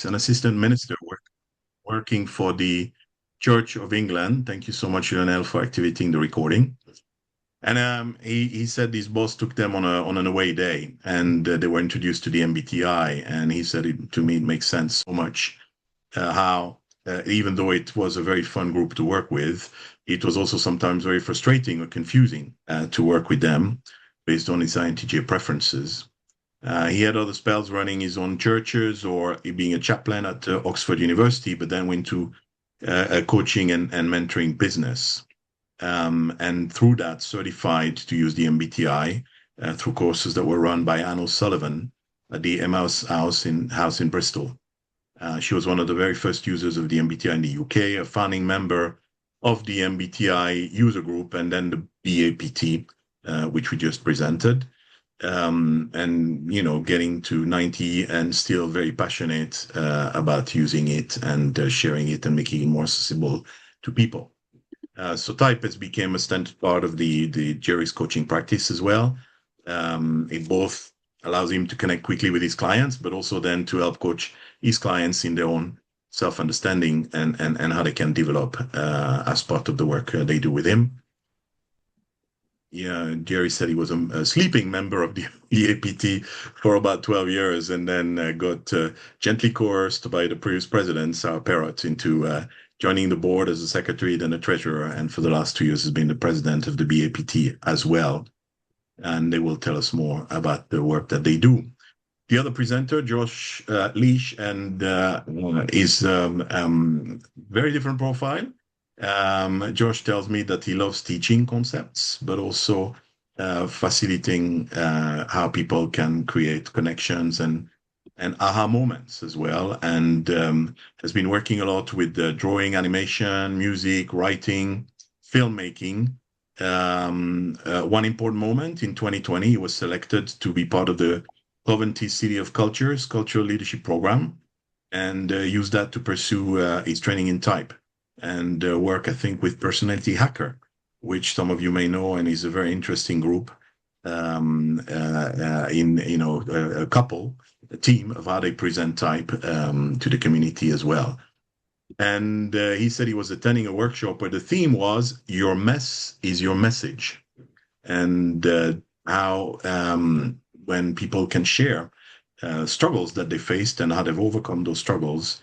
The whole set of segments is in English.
an assistant minister working for the Church of England. Thank you so much, Lionel, for activating the recording. And he said his boss took them on an away day, and they were introduced to the MBTI. And he said to me, it makes sense so much how even though it was a very fun group to work with, it was also sometimes very frustrating or confusing to work with them based on his INTJ preferences. He had other spells running his own churches or being a chaplain at Oxford University, but then went to coaching and mentoring business. And through that, certified to use the MBTI through courses that were run by Anne O'Sullivan at the Emmaus House in Bristol. She was one of the very first users of the MBTI in the UK, a founding member of the MBTI user group, and then the BAPT, which we just presented. And, getting to 90 and still very passionate about using it and sharing it and making it more accessible to people. So Type has become a standard part of the Jerry's coaching practice as well. It both allows him to connect quickly with his clients, but also then to help coach his clients in their own self-understanding and how they can develop as part of the work they do with him. Yeah, Jerry said he was a sleeping member of the APT for about 12 years and then got gently coerced by the previous president, Sarah Perrott, into joining the board as a secretary, then a treasurer, and for the last 2 years has been the president of the BAPT as well. And they will tell us more about the work that they do. The other presenter, Josh Leach, and is very different profile. Josh tells me that he loves teaching concepts, but also facilitating how people can create connections and aha moments as well, and has been working a lot with drawing, animation, music, writing, filmmaking. One important moment in 2020, he was selected to be part of the Coventry City of Culture's Cultural Leadership Program and used that to pursue his training in type and work, I think, with Personality Hacker, which some of you may know, and is a very interesting group a team of how they present type to the community as well. And he said he was attending a workshop where the theme was "Your mess is your message," and how when people can share struggles that they faced and how they've overcome those struggles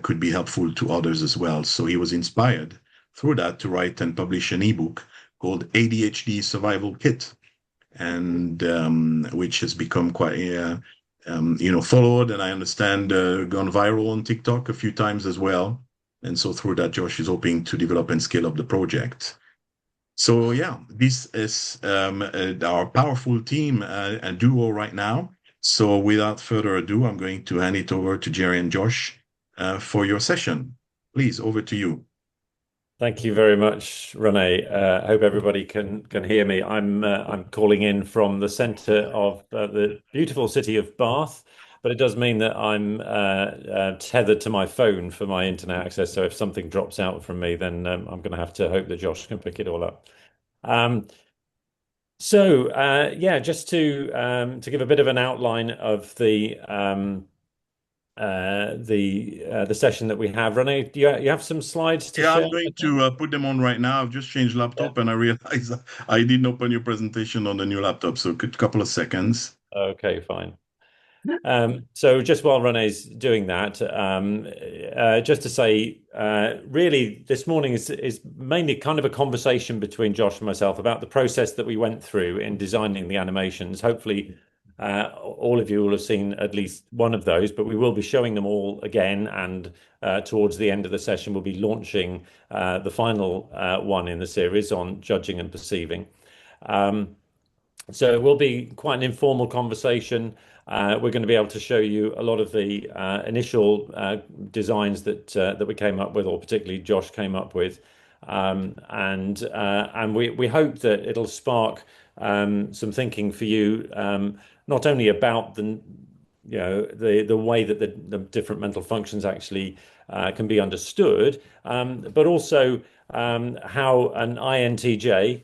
could be helpful to others as well. So he was inspired through that to write and publish an ebook called ADHD Survival Kit, and which has become quite followed, and I understand gone viral on TikTok a few times as well. And so through that, Josh is hoping to develop and scale up the project. So yeah, this is our powerful team and duo right now. So without further ado, I'm going to hand it over to Jerry and Josh for your session. Please, over to you. Thank you very much, Renee. I hope everybody can hear me. I'm calling in from the centre of the beautiful city of Bath, but it does mean that I'm tethered to my phone for my internet access. So if something drops out from me, then I'm going to have to hope that Josh can pick it all up. Just to give a bit of an outline of the session that we have. Renee, do you have some slides to share? I'm going to put them on right now. I've just changed laptop and I realized I didn't open your presentation on the new laptop, so a couple of seconds. Okay, fine. So just while Renee's doing that, just to say, really, this morning is mainly kind of a conversation between Josh and myself about the process that we went through in designing the animations. Hopefully, all of you will have seen at least one of those, but we will be showing them all again. And towards the end of the session, we'll be launching the final one in the series on judging and perceiving. So it will be quite an informal conversation. We're going to be able to show you a lot of the initial designs that we came up with, or particularly Josh came up with, and we hope that it'll spark some thinking for you, not only about the way that the different mental functions actually can be understood, but also how an INTJ,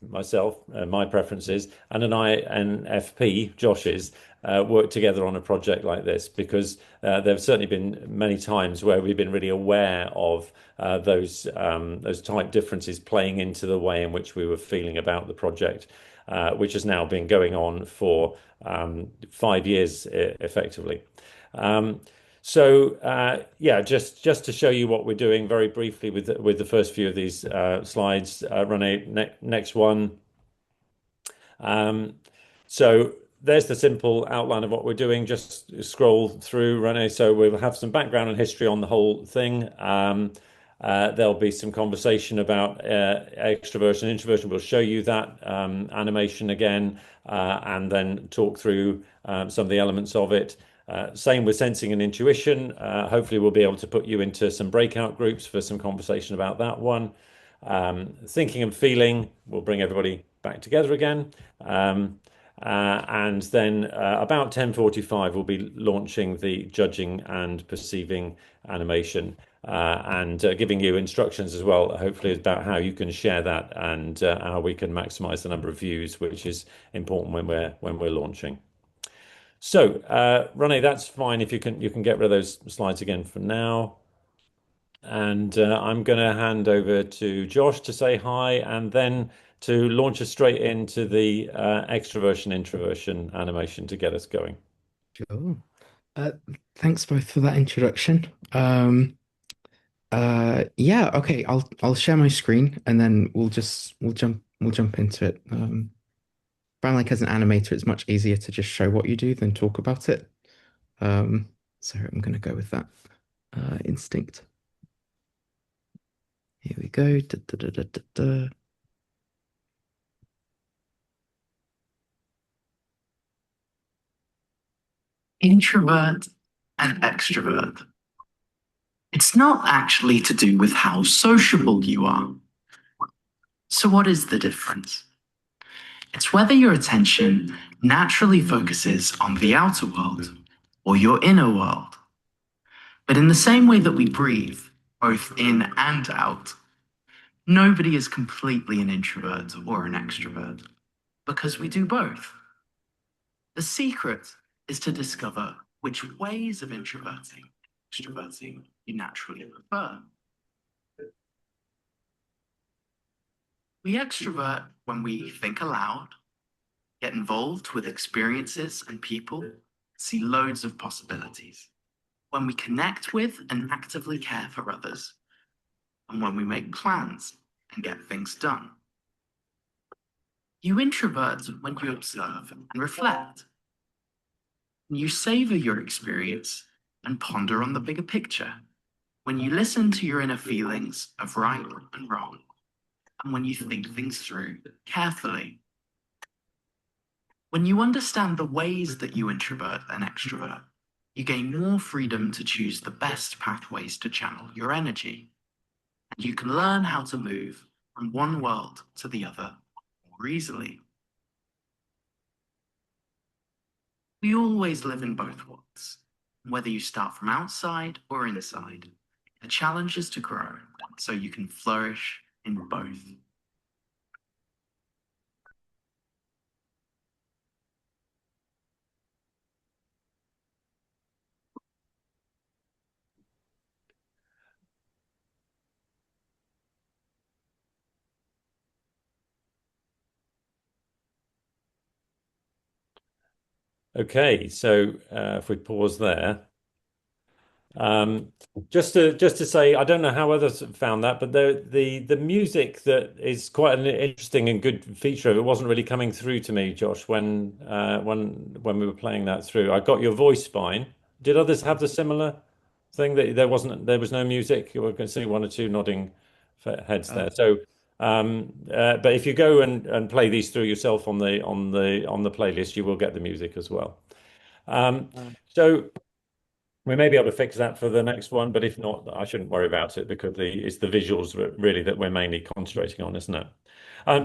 myself, my preferences, and an INFP, Josh's, work together on a project like this, because there have certainly been many times where we've been really aware of those type differences playing into the way in which we were feeling about the project, which has now been going on for 5 years effectively. Um, yeah, just to show you what we're doing very briefly with the first few of these slides. Next one. Um, so there's the simple outline of what we're doing. Just scroll through, Rene. So we'll have some background and history on the whole thing. There'll be some conversation about extroversion, introversion. We'll show you that animation again, and then talk through some of the elements of it. Same with sensing and intuition. Hopefully, we'll be able to put you into some breakout groups for some conversation about that one. Thinking and feeling, we'll bring everybody back together again. And then about 10:45, we'll be launching the judging and perceiving animation, and giving you instructions as well, hopefully about how you can share that, and how we can maximize the number of views, which is important when we're launching. So, Ronnie, that's fine if you can get rid of those slides again for now. And I'm going to hand over to Josh to say hi, and then to launch us straight into the extroversion introversion animation to get us going. Sure. Uh, Thanks both for that introduction. Yeah, okay, I'll share my screen and then we'll jump into it. Found like as an animator, it's much easier to just show what you do than talk about it. So I'm gonna go with that instinct. Here we go. Da, da, da, da, da, da. Introvert and extrovert. It's not actually to do with how sociable you are. So, what is the difference? It's whether your attention naturally focuses on the outer world or your inner world. But in the same way that we breathe, both in and out, nobody is completely an introvert or an extrovert, because we do both. The secret is to discover which ways of extroverting you naturally prefer. We extrovert when we think aloud, get involved with experiences and people, see loads of possibilities. When we connect with and actively care for others, and when we make plans and get things done. You introvert when you observe and reflect. When you savor your experience and ponder on the bigger picture. When you listen to your inner feelings of right and wrong. And when you think things through carefully. When you understand the ways that you introvert and extrovert, you gain more freedom to choose the best pathways to channel your energy. And you can learn how to move from one world to the other more easily. We always live in both worlds, whether you start from outside or inside. The challenge is to grow so you can flourish in both. Okay, so if we pause there, just to say, I don't know how others found that, but the music that is quite an interesting and good feature of it wasn't really coming through to me, Josh, when we were playing that through. I got your voice fine. Did others have the similar thing that there was no music? You can see one or two nodding heads there. So, but if you go and play these through yourself on the playlist, you will get the music as well. So we may be able to fix that for the next one, but if not, I shouldn't worry about it, because it's the visuals really that we're mainly concentrating on, isn't it?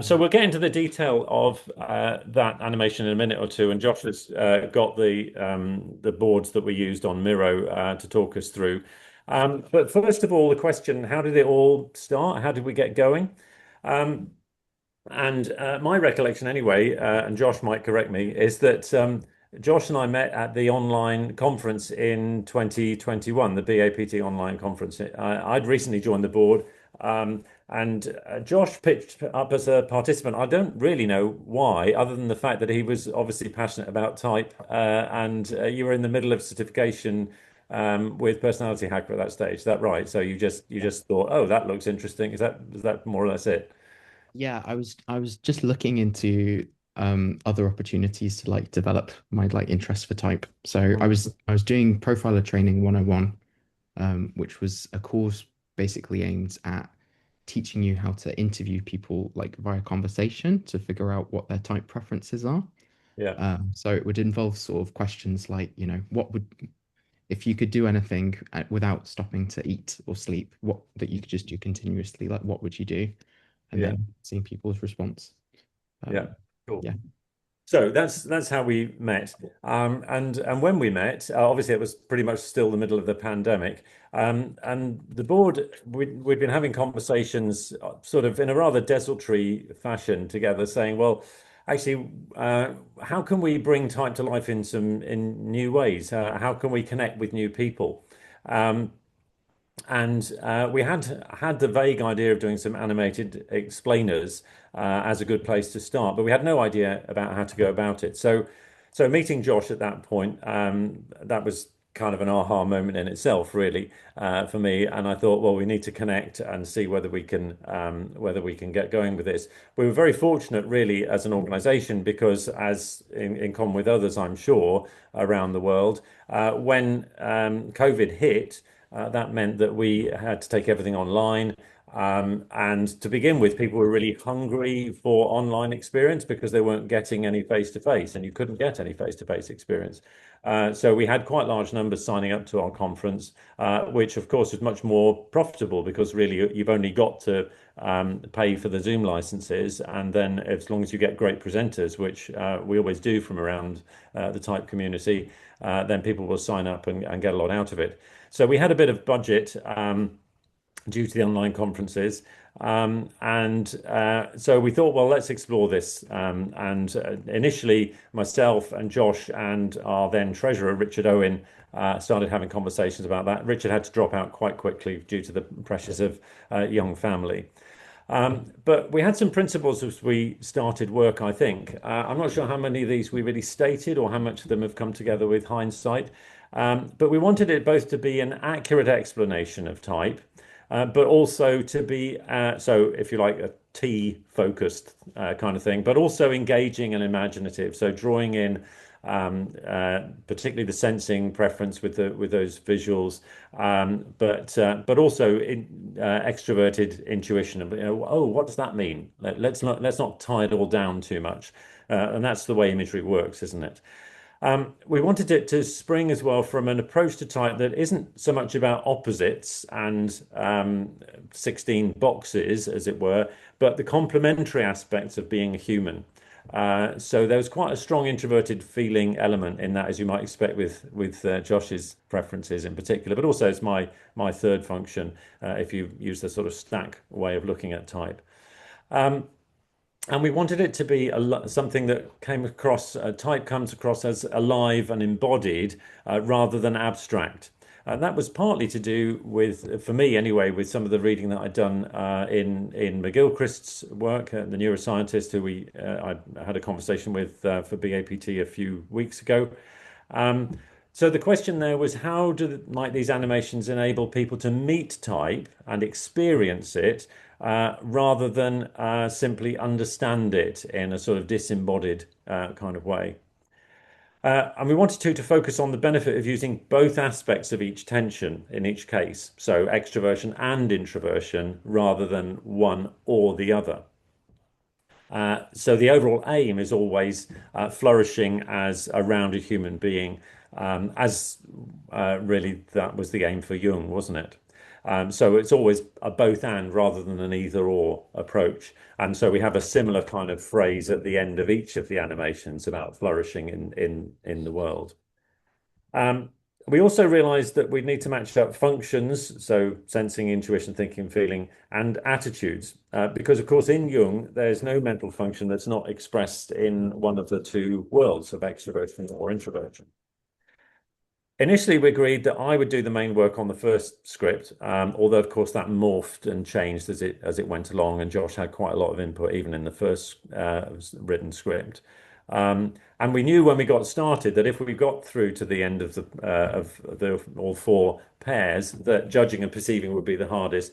So we'll get into the detail of that animation in a minute or two, and Josh has got the boards that we used on Miro to talk us through. But first of all, the question: how did it all start? How did we get going? And my recollection, anyway, and Josh might correct me, is that Josh and I met at the online conference in 2021, the BAPT online conference. I'd recently joined the board, and Josh pitched up as a participant. I don't really know why, other than the fact that he was obviously passionate about type, and you were in the middle of certification with Personality Hacker at that stage. Is that right? So you just thought, oh, that looks interesting. Is that more or less it? Yeah, I was just looking into other opportunities to like develop my like interest for type. So I was doing Profiler Training 101, which was a course basically aimed at teaching you how to interview people like via conversation to figure out what their type preferences are. Yeah, So it would involve sort of questions like, what would if you could do anything without stopping to eat or sleep, what that you could just do continuously, like what would you do? And yeah, then seeing people's response. yeah. Um, Cool. yeah. So that's how we met. And when we met, obviously it was pretty much still the middle of the pandemic. And the board, we'd been having conversations sort of in a rather desultory fashion together, saying, well, actually, how can we bring type to life in new ways? How can we connect with new people? Um, and we had the vague idea of doing some animated explainers as a good place to start, but we had no idea about how to go about it. So meeting Josh at that point, that was kind of an aha moment in itself, really, for me. And I thought, well, we need to connect and see whether we can get going with this. We were very fortunate, really, as an organisation, because as in common with others, I'm sure, around the world, when COVID hit. That meant that we had to take everything online. And to begin with, people were really hungry for online experience because they weren't getting any face-to-face, and you couldn't get any face-to-face experience. So we had quite large numbers signing up to our conference, which of course was much more profitable because really you've only got to pay for the Zoom licenses, and then as long as you get great presenters, which we always do from around the type community, then people will sign up and get a lot out of it. So we had a bit of budget due to the online conferences. And so we thought, well, let's explore this. And initially, myself and Josh and our then treasurer, Richard Owen, started having conversations about that. Richard had to drop out quite quickly due to the pressures of young family. But we had some principles as we started work, I think. I'm not sure how many of these we really stated or how much of them have come together with hindsight. But we wanted it both to be an accurate explanation of type, but also to be, so if you like, a T focused kind of thing, but also engaging and imaginative. So drawing in particularly the sensing preference with those visuals, but also extroverted intuition of oh, what does that mean? Let's not tie it all down too much, and that's the way imagery works, isn't it? We wanted it to spring as well from an approach to type that isn't so much about opposites and 16 boxes, as it were, but the complementary aspects of being a human. So there was quite a strong introverted feeling element in that, as you might expect with Josh's preferences in particular, but also it's my third function if you use the sort of stack way of looking at type. And we wanted it to be something that came across, type comes across as alive and embodied rather than abstract. And that was partly to do with, for me anyway, with some of the reading that I'd done in McGilchrist's work, the neuroscientist who I had a conversation with for BAPT a few weeks ago. So the question there was, how might these animations enable people to meet type and experience it rather than simply understand it in a sort of disembodied kind of way? And we wanted to focus on the benefit of using both aspects of each tension in each case, so extroversion and introversion, rather than one or the other. So the overall aim is always flourishing as a rounded human being, as really that was the aim for Jung, wasn't it? So it's always a both and rather than an either or approach. And so we have a similar kind of phrase at the end of each of the animations about flourishing in the world. we also realized that we need to match up functions, so sensing, intuition, thinking, feeling, and attitudes. Because, of course, in Jung, there's no mental function that's not expressed in one of the two worlds of extroversion or introversion. Initially, we agreed that I would do the main work on the first script, although, of course, that morphed and changed as it went along, and Josh had quite a lot of input even in the first written script. And we knew when we got started that if we got through to the end of the all four pairs, that judging and perceiving would be the hardest,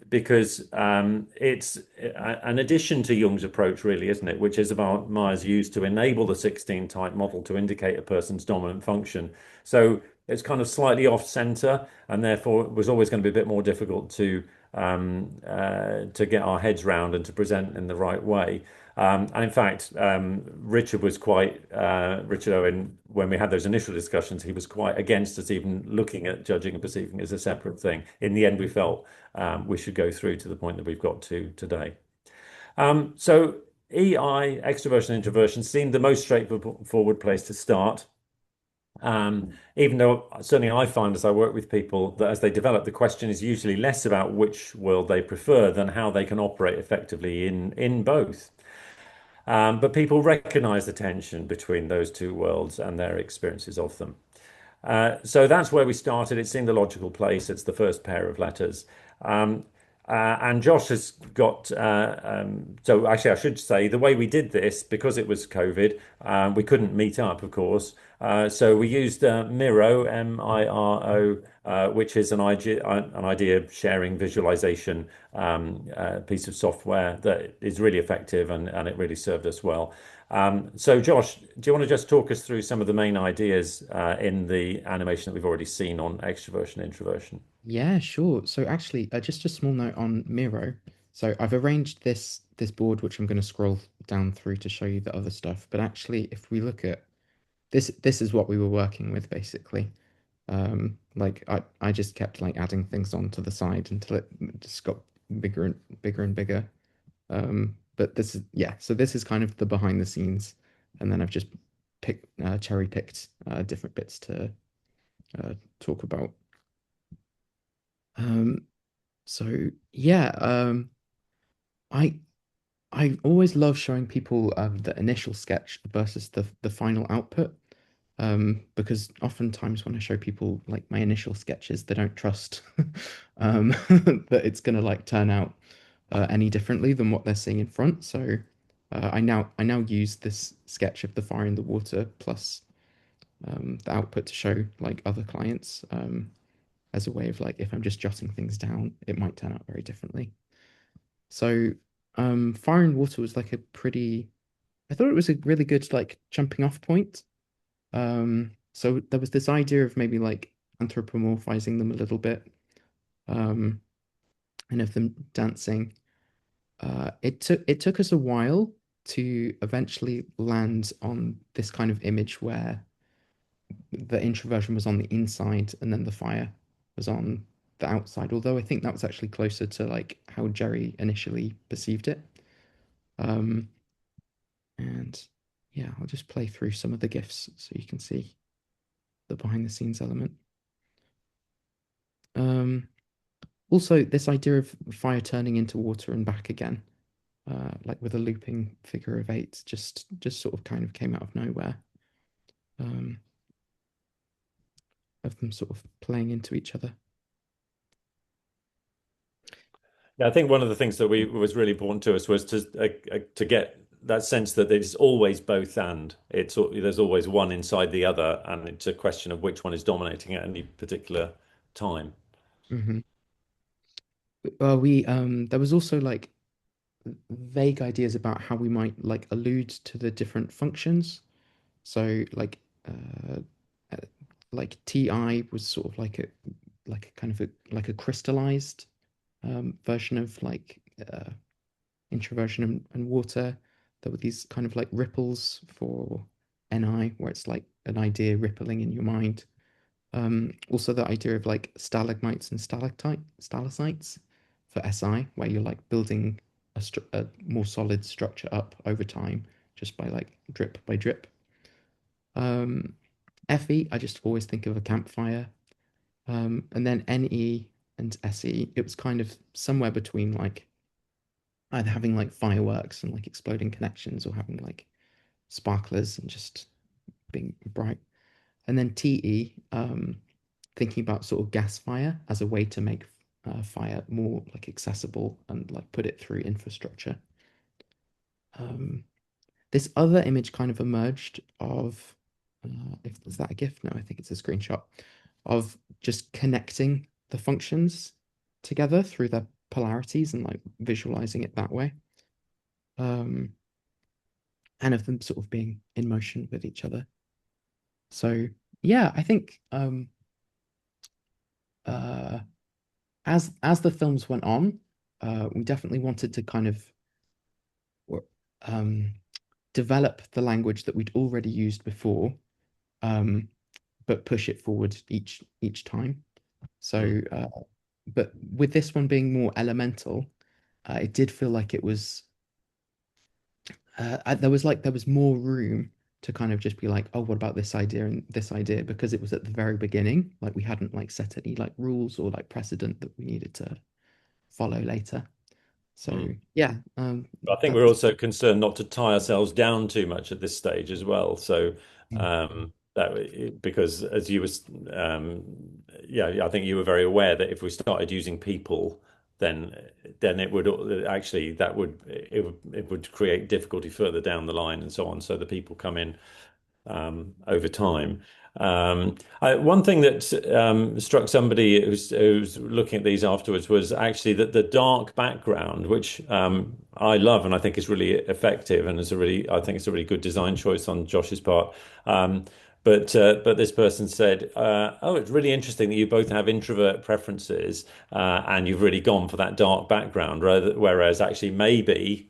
because it's an addition to Jung's approach, really, isn't it? Which is about Myers used to enable the 16 type model to indicate a person's dominant function. So it's kind of slightly off center, and therefore it was always going to be a bit more difficult to get our heads round and to present in the right way. And in fact, Richard Owen, when we had those initial discussions, he was quite against us even looking at judging and perceiving as a separate thing. In the end, we felt we should go through to the point that we've got to today. So EI, extroversion, introversion, seemed the most straightforward place to start. Even though certainly I find as I work with people that as they develop, the question is usually less about which world they prefer than how they can operate effectively in both. But people recognize the tension between those two worlds and their experiences of them. So that's where we started. It seemed a logical place. It's the first pair of letters. And Josh has got, so actually, I should say the way we did this, because it was COVID, we couldn't meet up, of course. So we used Miro, Miro, which is an idea sharing visualization piece of software that is really effective and it really served us well. So Josh, do you want to just talk us through some of the main ideas in the animation that we've already seen on extroversion, introversion? Yeah, sure. So actually, just a small note on Miro. So I've arranged this board, which I'm going to scroll down through to show you the other stuff. But actually, if we look at this is what we were working with basically. Like I just kept like adding things onto the side until it just got bigger and bigger and bigger. But this is yeah, so this is kind of the behind the scenes, and then I've just cherry picked different bits to talk about. So yeah, I I always love showing people the initial sketch versus the final output. Because oftentimes when I show people like my initial sketches, they don't trust that it's gonna like turn out any differently than what they're seeing in front. So I now use this sketch of the fire in the water plus the output to show like other clients as a way of like if I'm just jotting things down, it might turn out very differently. So fire and water was like a pretty I thought it was a really good like jumping off point. So there was this idea of maybe like anthropomorphizing them a little bit, um, and of them dancing. It took us a while to eventually land on this kind of image where the introversion was on the inside and then the fire was on the outside. Although I think that was actually closer to like how Jerry initially perceived it. Um, and yeah, I'll just play through some of the GIFs so you can see the behind the scenes element. Um, Also, this idea of fire turning into water and back again, like with a looping figure of eight, just sort of kind of came out of nowhere. Um, of them sort of playing into each other. Yeah, I think one of the things that was really important to us was to get that sense that it's always both and there's always one inside the other, and it's a question of which one is dominating at any particular time. Mm-hmm. Well, we there was also like vague ideas about how we might like allude to the different functions. So uh, like TI was sort of like a kind of like a crystallized version of like introversion and water. There were these kind of like ripples for NI, where it's like an idea rippling in your mind. Also the idea of like stalagmites and stalactites for SI, where you're like building a more solid structure up over time just by like drip by drip. Um, FE, I just always think of a campfire. And then NE and SE, it was kind of somewhere between like either having like fireworks and like exploding connections or having like sparklers and just being bright. And then TE, thinking about sort of gas fire as a way to make fire more like accessible and like put it through infrastructure. Um, this other image kind of emerged of, if is that a GIF? No, I think it's a screenshot of just connecting the functions together through their polarities and like visualizing it that way. And of them sort of being in motion with each other. So yeah, I think uh, as the films went on, we definitely wanted to kind of um, develop the language that we'd already used before, but push it forward each time. So, but with this one being more elemental, it did feel like it was there was more room to kind of just be like, oh, what about this idea and this idea? Because it was at the very beginning, like we hadn't like set any like rules or like precedent that we needed to follow later. So yeah, I think we're also concerned not to tie ourselves down too much at this stage as well. So because as you was, yeah, I think you were very aware that if we started using people, then it would actually it would create difficulty further down the line and so on. So the people come in over time. One thing that struck somebody who's looking at these afterwards was actually that the dark background, which I love and I think is really effective and I think it's a really good design choice on Josh's part. But this person said, "Oh, it's really interesting that you both have introvert preferences, and you've really gone for that dark background, whereas actually maybe."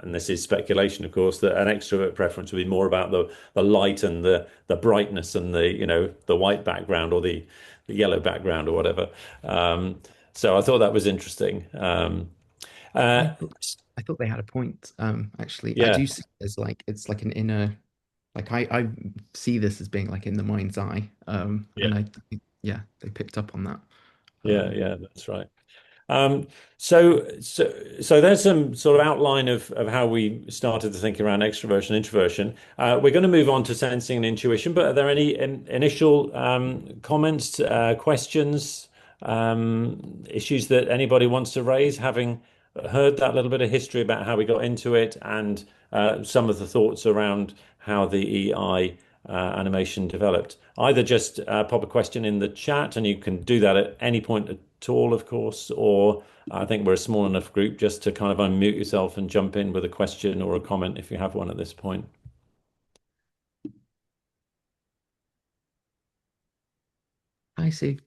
And this is speculation, of course, that an extrovert preference would be more about the light and the brightness and the white background or the yellow background or whatever. So I thought that was interesting. I thought they had a point. Actually, I Yeah, do see it as like it's like an inner, like I see this as being like in the mind's eye. yeah, And I think, yeah, they picked up on that. yeah, that's right. Um, so there's some sort of outline of how we started to think around extroversion, introversion. We're going to move on to sensing and intuition, but are there any initial comments, questions, issues that anybody wants to raise, having heard that little bit of history about how we got into it and some of the thoughts around how the EI animation developed? Either just pop a question in the chat, and you can do that at any point at all, of course, or I think we're a small enough group just to kind of unmute yourself and jump in with a question or a comment if you have one at this point. I see.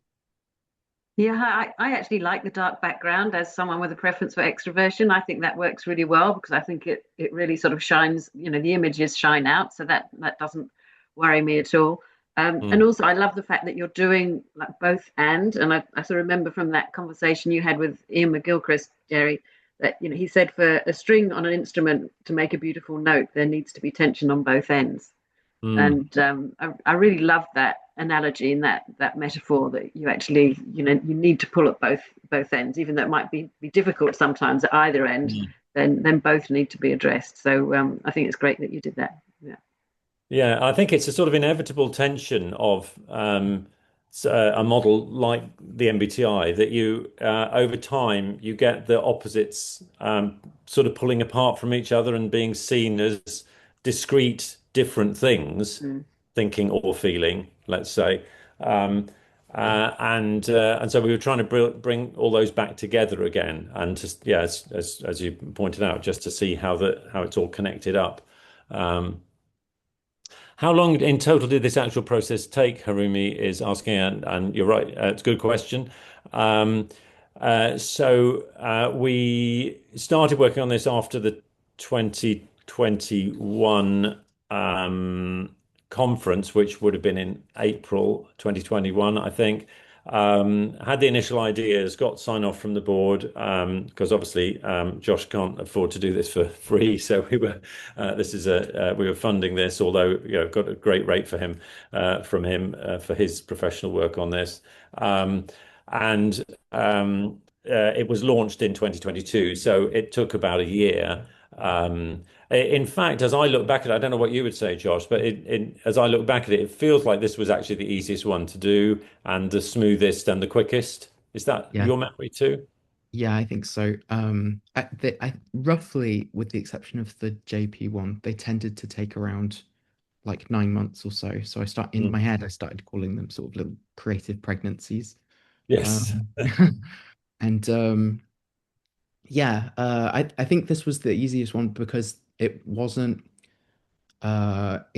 Yeah, I actually like the dark background as someone with a preference for extroversion. I think that works really well because I think it really sort of shines, the images shine out. So that doesn't worry me at all. And also I love the fact that you're doing like both and I sort of remember from that conversation you had with Ian McGilchrist, Jerry, that he said for a string on an instrument to make a beautiful note, there needs to be tension on both ends. And I really love that analogy and that metaphor that you actually you need to pull at both ends, even though it might be difficult sometimes at either end. Then both need to be addressed. So I think it's great that you did that. Yeah. Yeah, I think it's a sort of inevitable tension of a model like the MBTI that you, over time, you get the opposites sort of pulling apart from each other and being seen as discrete, different things, thinking or feeling, let's say. And so we were trying to bring all those back together again, and just as you pointed out, just to see how it's all connected up. How long in total did this actual process take? Harumi is asking, and you're right, it's a good question. We started working on this after the 2021 conference, which would have been in April 2021, I think. Had the initial ideas, got sign off from the board because obviously Josh can't afford to do this for free. So we were funding this, although got a great rate for him from him for his professional work on this. And It was launched in 2022, so it took about a year. In fact, as I look back at it, I don't know what you would say, Josh, but as I look back at it, it feels like this was actually the easiest one to do and the smoothest and the quickest. Is that Yeah. your memory too? Yeah, I think so. Roughly, with the exception of the JP one, they tended to take around like 9 months or so. So in Mm. my head, I started calling them sort of little creative pregnancies. Yes. Um, and Yeah, I think this was the easiest one because it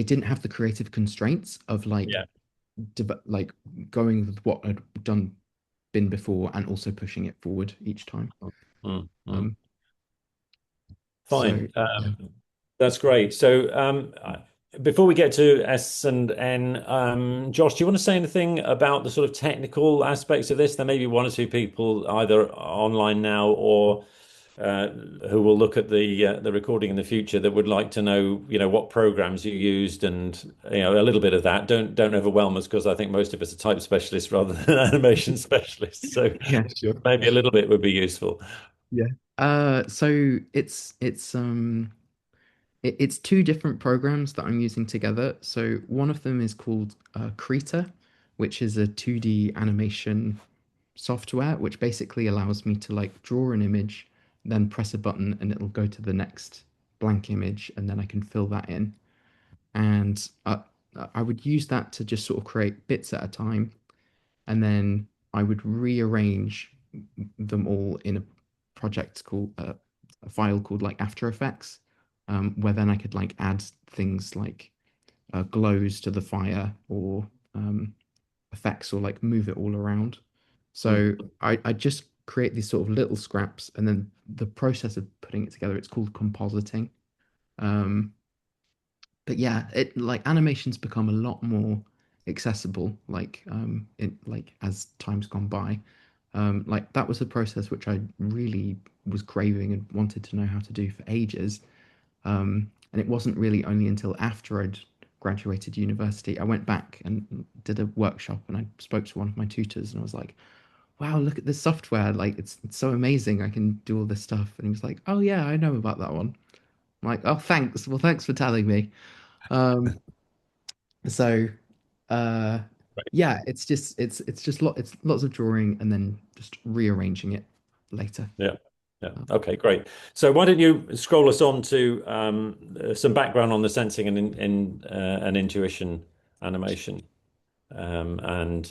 didn't have the creative constraints of Yeah. like going with what had been before and also pushing it forward each time. Mm, mm. Um, so Fine. yeah. That's great. Before we get to S and N, Josh, do you want to say anything about the sort of technical aspects of this? There may be one or two people either online now or who will look at the recording in the future that would like to know, what programs you used and a little bit of that. Don't overwhelm us because I think most of us are type specialists rather than animation specialists. So Yeah, sure. maybe a little bit would be useful. Yeah. So it's two different programs that I'm using together. So one of them is called Krita, which is a 2D animation software, which basically allows me to like draw an image, then press a button, and it'll go to the next blank image, and then I can fill that in. And I would use that to just sort of create bits at a time, and then I would rearrange them all in a project called a file called like After Effects, where then I could like add things like glows to the fire or effects or like move it all around. So Mm. I just create these sort of little scraps, and then the process of putting it together, it's called compositing. Um, but yeah, it like animations become a lot more accessible, like as time's gone by. Like that was a process which I really was craving and wanted to know how to do for ages. And it wasn't really only until after I'd graduated university, I went back and did a workshop and I spoke to one of my tutors and I was like, wow, look at this software. Like it's so amazing. I can do all this stuff. And he was like, oh yeah, I know about that one. I'm like, oh, thanks. Well, thanks for telling me. Um, so uh yeah, it's lots of drawing and then just rearranging it later. Yeah. Yeah. Okay, great. So why don't you scroll us on to some background on the sensing and intuition animation. Once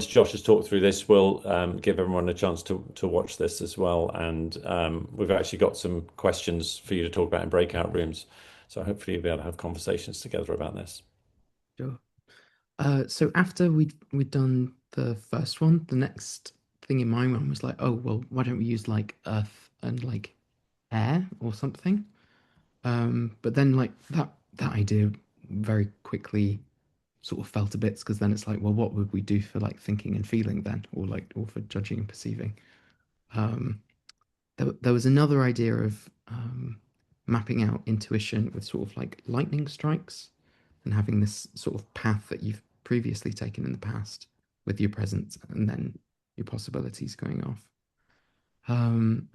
Josh has talked through this, we'll give everyone a chance to watch this as well. And we've actually got some questions for you to talk about in breakout rooms. So hopefully you'll be able to have conversations together about this. Sure. So after we'd done the first one, the next thing in my mind was like, oh well, why don't we use like earth and like air or something? But then like that idea very quickly sort of fell to bits because then it's like, well, what would we do for like thinking and feeling then, or for judging and perceiving? Um, there was another idea of mapping out intuition with sort of like lightning strikes and having this sort of path that you've previously taken in the past with your presence and then your possibilities going off. Um,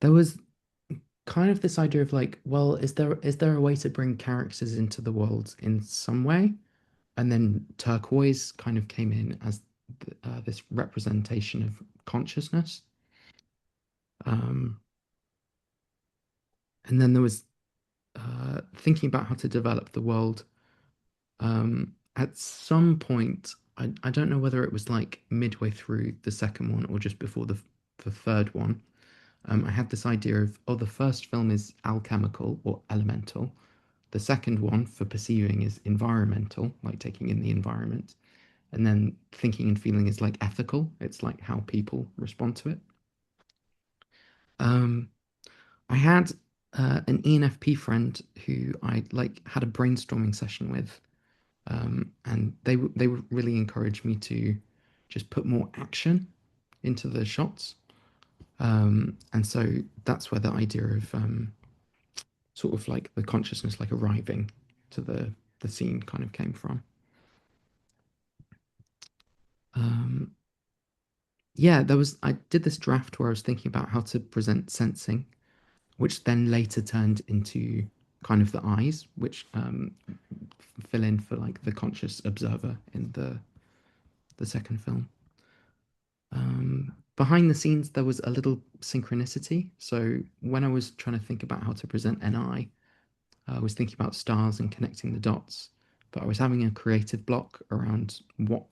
there was kind of this idea of like, well, is there a way to bring characters into the world in some way? And then turquoise kind of came in as this representation of consciousness. Um, and then there was thinking about how to develop the world. At some point, I don't know whether it was like midway through the second one or just before the third one. I had this idea of, oh, the first film is alchemical or elemental. The second one for perceiving is environmental, like taking in the environment. And then thinking and feeling is like ethical. It's like how people respond to it. Um, I had an ENFP friend who I like had a brainstorming session with And they really encouraged me to just put more action into the shots. And so that's where the idea of sort of like the consciousness like arriving to the scene kind of came from. Yeah, I did this draft where I was thinking about how to present sensing, which then later turned into kind of the eyes, which fill in for like the conscious observer in the second film. Behind the scenes, there was a little synchronicity. So when I was trying to think about how to present NI, I was thinking about stars and connecting the dots, but I was having a creative block around what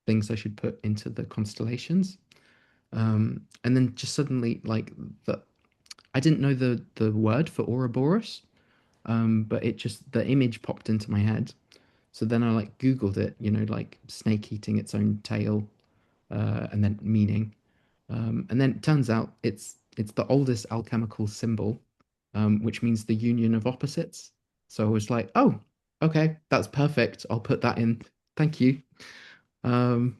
things I should put into the constellations. And then just suddenly, like I didn't know the word for Ouroboros, but the image popped into my head. So then I like Googled it, like snake eating its own tail, and then meaning. And then it turns out it's the oldest alchemical symbol, which means the union of opposites. So I was like, oh, okay, that's perfect. I'll put that in. Thank you. So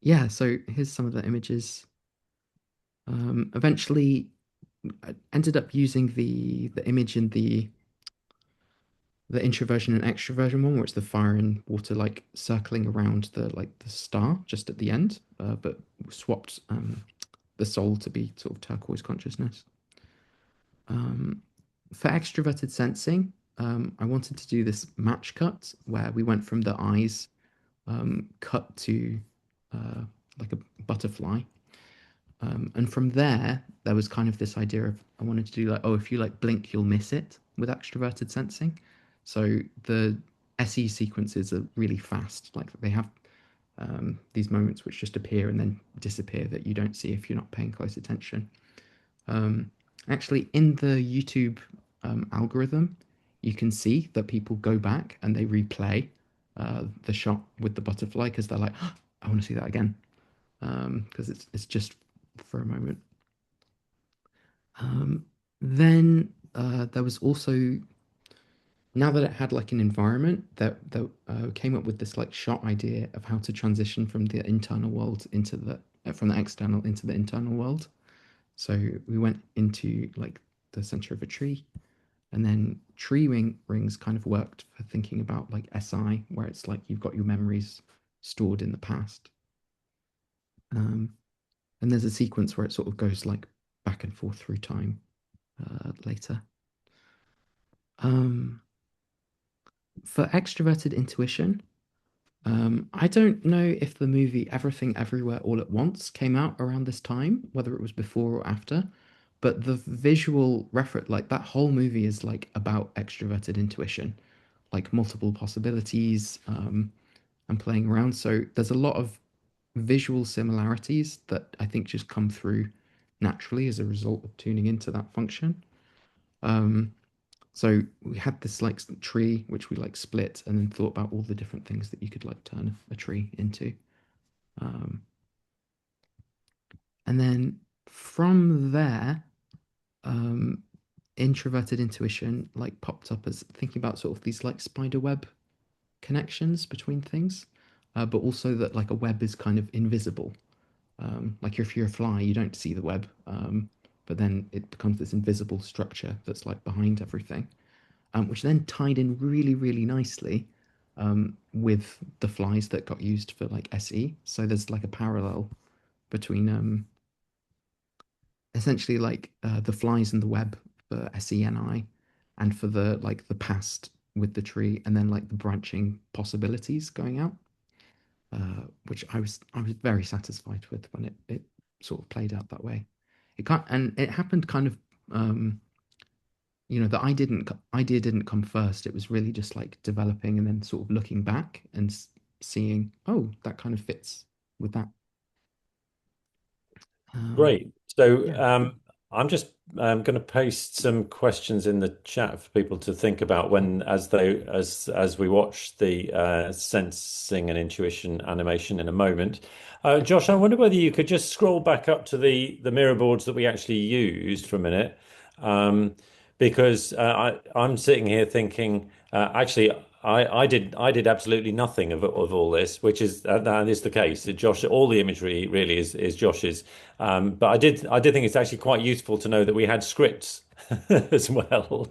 yeah, so here's some of the images. Eventually, I ended up using the image in the introversion and extroversion one, where it's the fire and water like circling around the star just at the end, but swapped the soul to be sort of turquoise consciousness. For extroverted sensing, I wanted to do this match cut where we went from the eyes cut to like a butterfly. And from there was kind of this idea of I wanted to do like, oh, if you like blink, you'll miss it with extroverted sensing. So the SE sequences are really fast. Like they have these moments which just appear and then disappear that you don't see if you're not paying close attention. Actually, in the YouTube algorithm, you can see that people go back and they replay the shot with the butterfly because they're like, oh, I want to see that again, because it's just for a moment. Then there was also, now that it had like an environment, that came up with this like shot idea of how to transition from the internal world into from the external into the internal world. So we went into like the center of a tree, and then tree rings kind of worked for thinking about like SI, where it's like you've got your memories stored in the past. And there's a sequence where it sort of goes like back and forth through time later. For extroverted intuition, I don't know if the movie Everything Everywhere All at Once came out around this time, whether it was before or after, but the visual reference, like that whole movie is like about extroverted intuition, like multiple possibilities, and playing around. So there's a lot of visual similarities that I think just come through naturally as a result of tuning into that function. So we had this like tree which we like split and then thought about all the different things that you could like turn a tree into. And then from there, introverted intuition like popped up as thinking about sort of these like spider web connections between things, but also that like a web is kind of invisible. Like if you're a fly, you don't see the web, but then it becomes this invisible structure that's like behind everything, which then tied in really, really nicely with the flies that got used for like SE. So there's like a parallel between essentially like the flies in the web for SENI and for the like the past with the tree, and then like the branching possibilities going out, which I was very satisfied with when it sort of played out that way. It happened kind of the idea didn't come first. It was really just like developing and then sort of looking back and seeing, oh, that kind of fits with that. Great. So yeah. I'm just going to post some questions in the chat for people to think about as we watch the sensing and intuition animation in a moment. Josh, I wonder whether you could just scroll back up to the mirror boards that we actually used for a minute, because I'm sitting here thinking, actually, I did absolutely nothing of all this, which is that is the case. Josh, all the imagery really is Josh's, but I did think it's actually quite useful to know that we had scripts as well.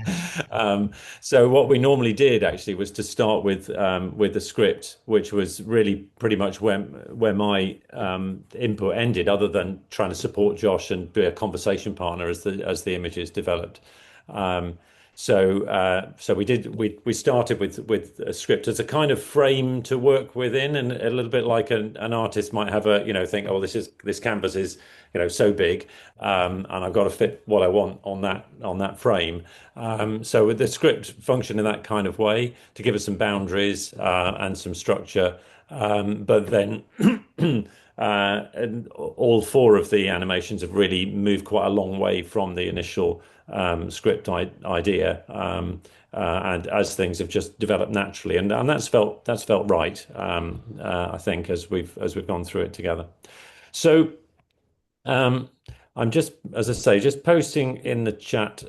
So what we normally did actually was to start with the script, which was really pretty much where my input ended, other than trying to support Josh and be a conversation partner as the images developed. So we started with a script as a kind of frame to work within, and a little bit like an artist might have think, oh, this canvas is so big, and I've got to fit what I want on that frame. So with the script function in that kind of way to give us some boundaries and some structure, but then and all four of the animations have really moved quite a long way from the initial script idea, and as things have just developed naturally, and that's felt right, I think, as we've gone through it together. So I'm just, as I say, just posting in the chat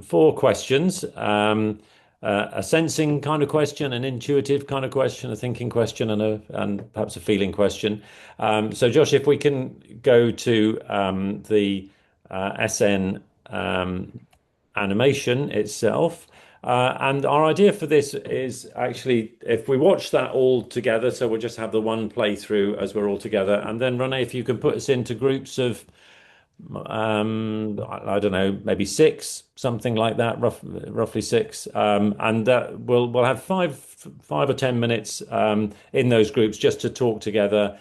4 questions. A sensing kind of question, an intuitive kind of question, a thinking question, and perhaps a feeling question. So Josh, if we can go to the SN animation itself. And our idea for this is actually, if we watch that all together, so we'll just have the one playthrough as we're all together, and then Renee, if you can put us into groups of I don't know, maybe 6, something like that, roughly 6, and we'll have 5 or 10 minutes in those groups just to talk together,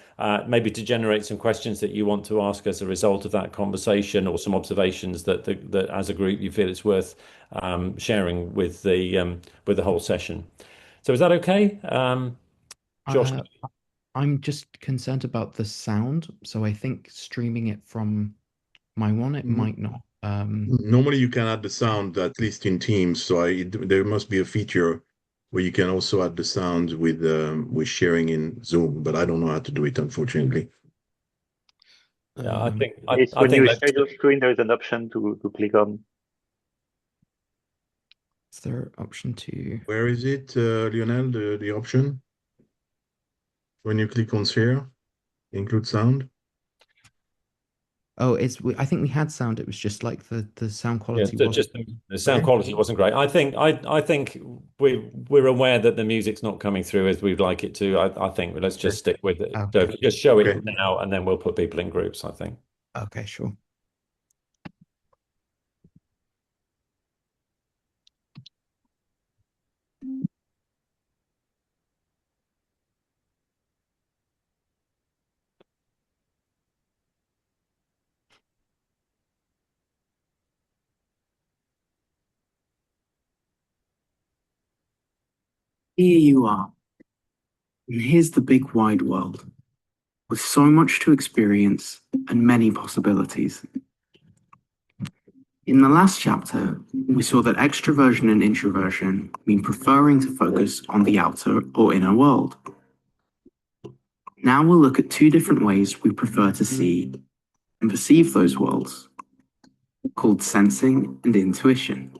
maybe to generate some questions that you want to ask as a result of that conversation, or some observations that as a group you feel it's worth sharing with the whole session. So is that okay, Josh? I'm just concerned about the sound, so I think streaming it from my one, it might not. Normally you can add the sound, at least in Teams. So there must be a feature where you can also add the sound with sharing in Zoom, but I don't know how to do it, unfortunately. Yeah, I think when you share your screen, there's an option to click on. Is there an option to? Where is it, Lionel? The option when you click on share, include sound. Oh, I think we had sound. It was just like the sound quality the sound quality wasn't great. I think we're aware that the music's not coming through as we'd like it to. I think let's just stick with it. Okay. So just show it now, and then we'll put people in groups, I think. Okay, sure. Here you are. And here's the big wide world, with so much to experience and many possibilities. In the last chapter, we saw that extroversion and introversion mean preferring to focus on the outer or inner world. Now we'll look at 2 different ways we prefer to see and perceive those worlds, called sensing and intuition.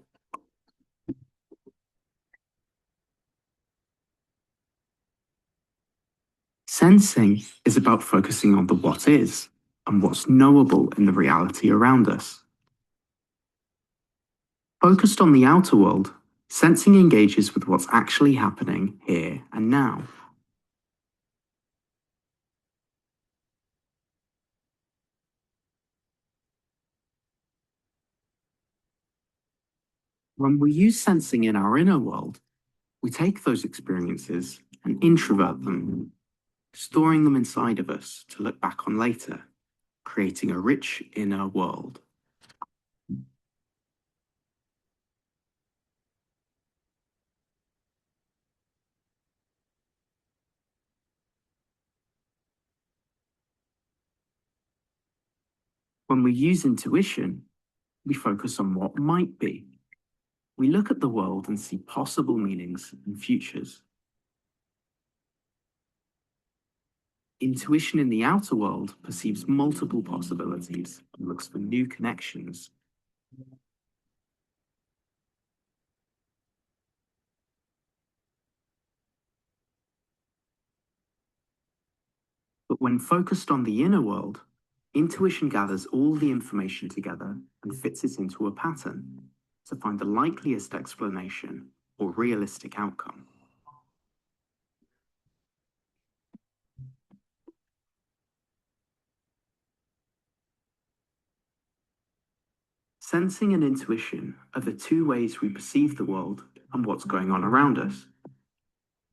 Sensing is about focusing on the what is and what's knowable in the reality around us. Focused on the outer world, sensing engages with what's actually happening here and now. When we use sensing in our inner world, we take those experiences and introvert them, storing them inside of us to look back on later, creating a rich inner world. When we use intuition, we focus on what might be. We look at the world and see possible meanings and futures. Intuition in the outer world perceives multiple possibilities and looks for new connections. But when focused on the inner world, intuition gathers all the information together and fits it into a pattern to find the likeliest explanation or realistic outcome. Sensing and intuition are the two ways we perceive the world and what's going on around us.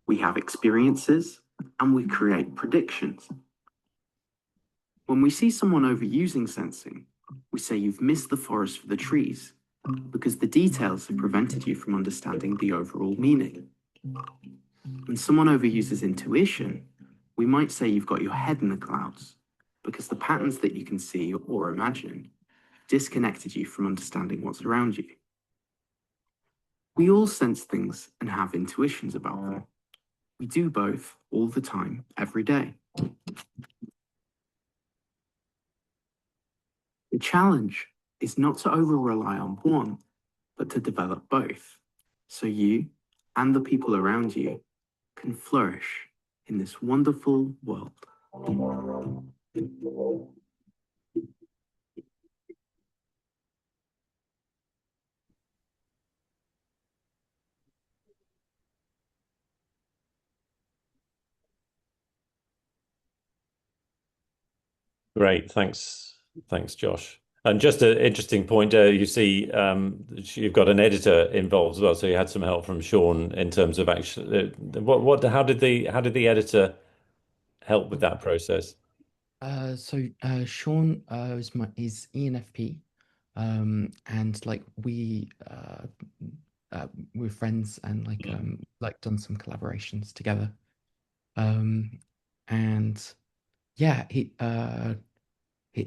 We have experiences and we create predictions. When we see someone overusing sensing, we say you've missed the forest for the trees because the details have prevented you from understanding the overall meaning. When someone overuses intuition, we might say you've got your head in the clouds because the patterns that you can see or imagine disconnected you from understanding what's around you. We all sense things and have intuitions about them. We do both all the time, every day. The challenge is not to over-rely on one, but to develop both, so you and the people around you can flourish in this wonderful world. Great, thanks, Josh. And just an interesting point, you see, you've got an editor involved as well, so you had some help from Sean in terms of actually how did the editor help with that process? Sean is ENFP, and like we're friends and like done some collaborations together, and yeah,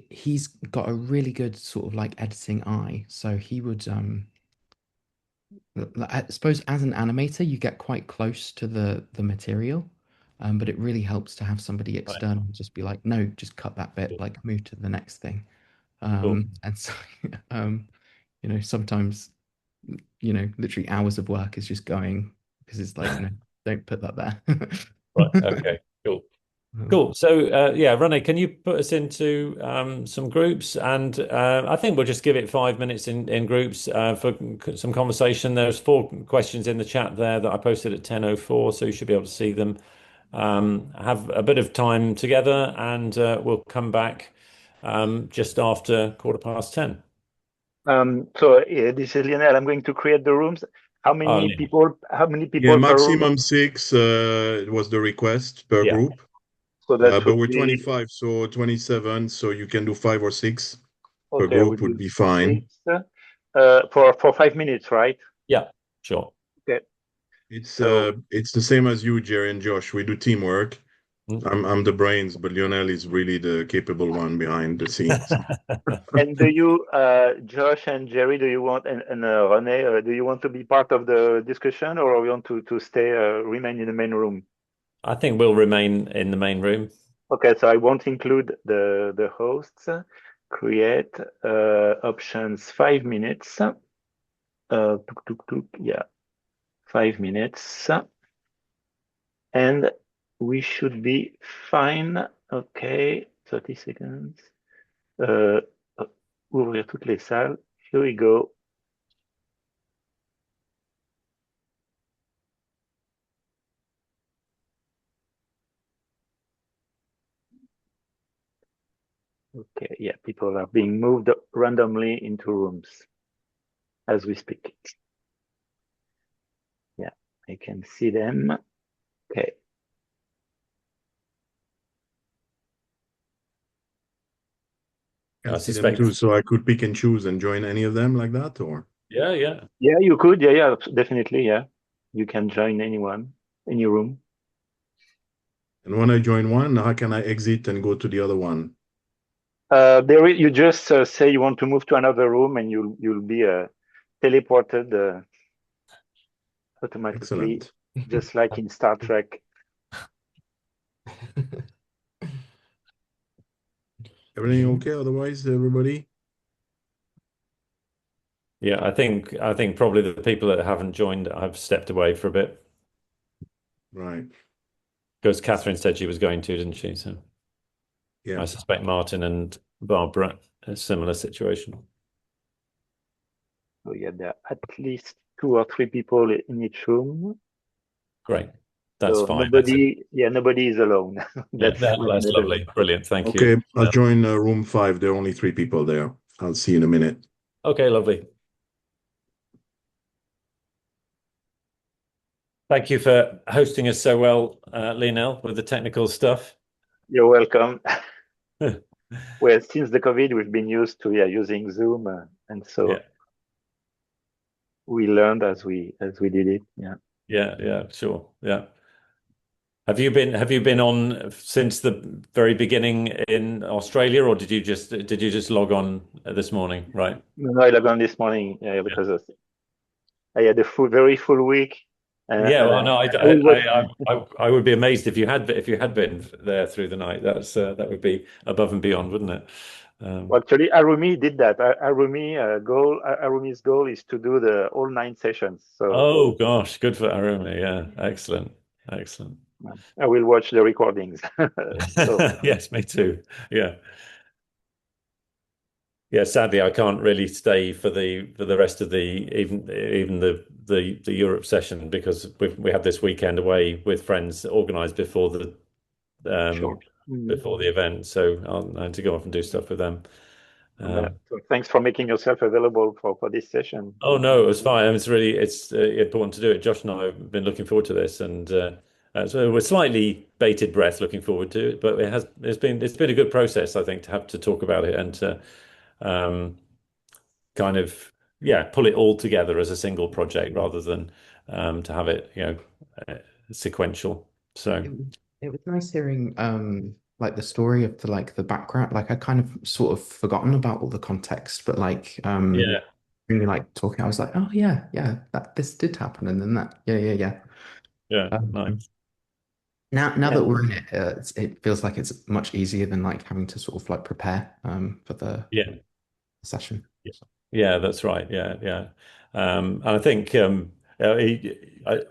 he's got a really good sort of like editing eye, so he would I suppose as an animator you get quite close to the material, but it really helps to have somebody external just be like, no, just cut that bit, like move to the next thing. Cool. And so sometimes literally hours of work is just going because it's like, no, don't put that there. Right, okay, cool. Cool. So, yeah, Rene, can you put us into some groups? And I think we'll just give it 5 minutes in groups for some conversation. There's 4 questions in the chat there that I posted at 10:04, so you should be able to see them. Have a bit of time together, and we'll come back just after 10:15. This is Lionel. I'm going to create the rooms. How many people? How many people Yeah, per room? maximum 6 was the request per group. So that but would we're be 25, so 27, so you can do 5 or 6 per okay. group would be fine. 6, for 5 minutes, right? Yeah, sure. Okay. It's So it's the same as you, Jerry and Josh. We do teamwork. I'm the brains, but Lionel is really the capable one behind the scenes. and do you, Josh and Jerry, do you want and Rene, do you want to be part of the discussion, or we want to stay remain in the main room? I think we'll remain in the main room. Okay, so I won't include the hosts. Create options 5 minutes. Yeah, 5 minutes, and we should be fine. Okay, 30 seconds. Ouvrir toutes les salles. Here we go. Okay, yeah, people are being moved randomly into rooms as we speak. Yeah, I can see them. Okay. I see them too, so I could pick and choose and join any of them like that, or? Yeah. Yeah, you could. Yeah, definitely. Yeah, you can join anyone, any room. And when I join one, how can I exit and go to the other one? You just say you want to move to another room, and you'll be teleported automatically. Excellent. Just like in Star Trek. Everything okay? Otherwise, everybody? Yeah, I think probably the people that haven't joined have stepped away for a bit. Right. Because Catherine said she was going to, didn't she? So Yeah. I suspect Martin and Barbara, a similar situation. So yeah, there are at least 2 or 3 people in each room. Great. That's So fine. nobody is alone. That's lovely. Brilliant. Thank you. Okay, I'll join room 5. There are only 3 people there. I'll see you in a minute. Okay, lovely. Thank you for hosting us so well, Lionel, with the technical stuff. You're welcome. Well, since the COVID, we've been used to using Zoom, and so we learned as we did it. Yeah, sure. Yeah. Have you been on since the very beginning in Australia, or did you just log on this morning? Right. No, I logged on this morning because I had a very full week. Yeah, well, no, I I would be amazed if you had been there through the night. That would be above and beyond, wouldn't it? Well, actually, Arumi did that. Arumi's goal is to do the all 9 sessions. So oh gosh, good for Arumi. Yeah, excellent. I will watch the recordings. So Yes, me too. Yeah. Yeah, sadly, I can't really stay for the rest of the even the Europe session because we had this weekend away with friends organised before the sure. before the event, so I had to go off and do stuff with them. So thanks for making yourself available for this session. Oh no, it was fine. I mean, it's important to do it. Josh and I have been looking forward to this, and so we're slightly bated breath looking forward to it. But it's been a good process, I think, to have to talk about it and to kind of pull it all together as a single project rather than to have it sequential. So It was nice hearing like the story of the background. Like I kind of sort of forgotten about all the context, but yeah, really like talking, I was like, oh yeah, that this did happen, and then that, yeah. nice. Now that we're in it, it feels like it's much easier than like having to sort of like prepare for the Yeah. session. Yeah, that's right. Yeah. And I think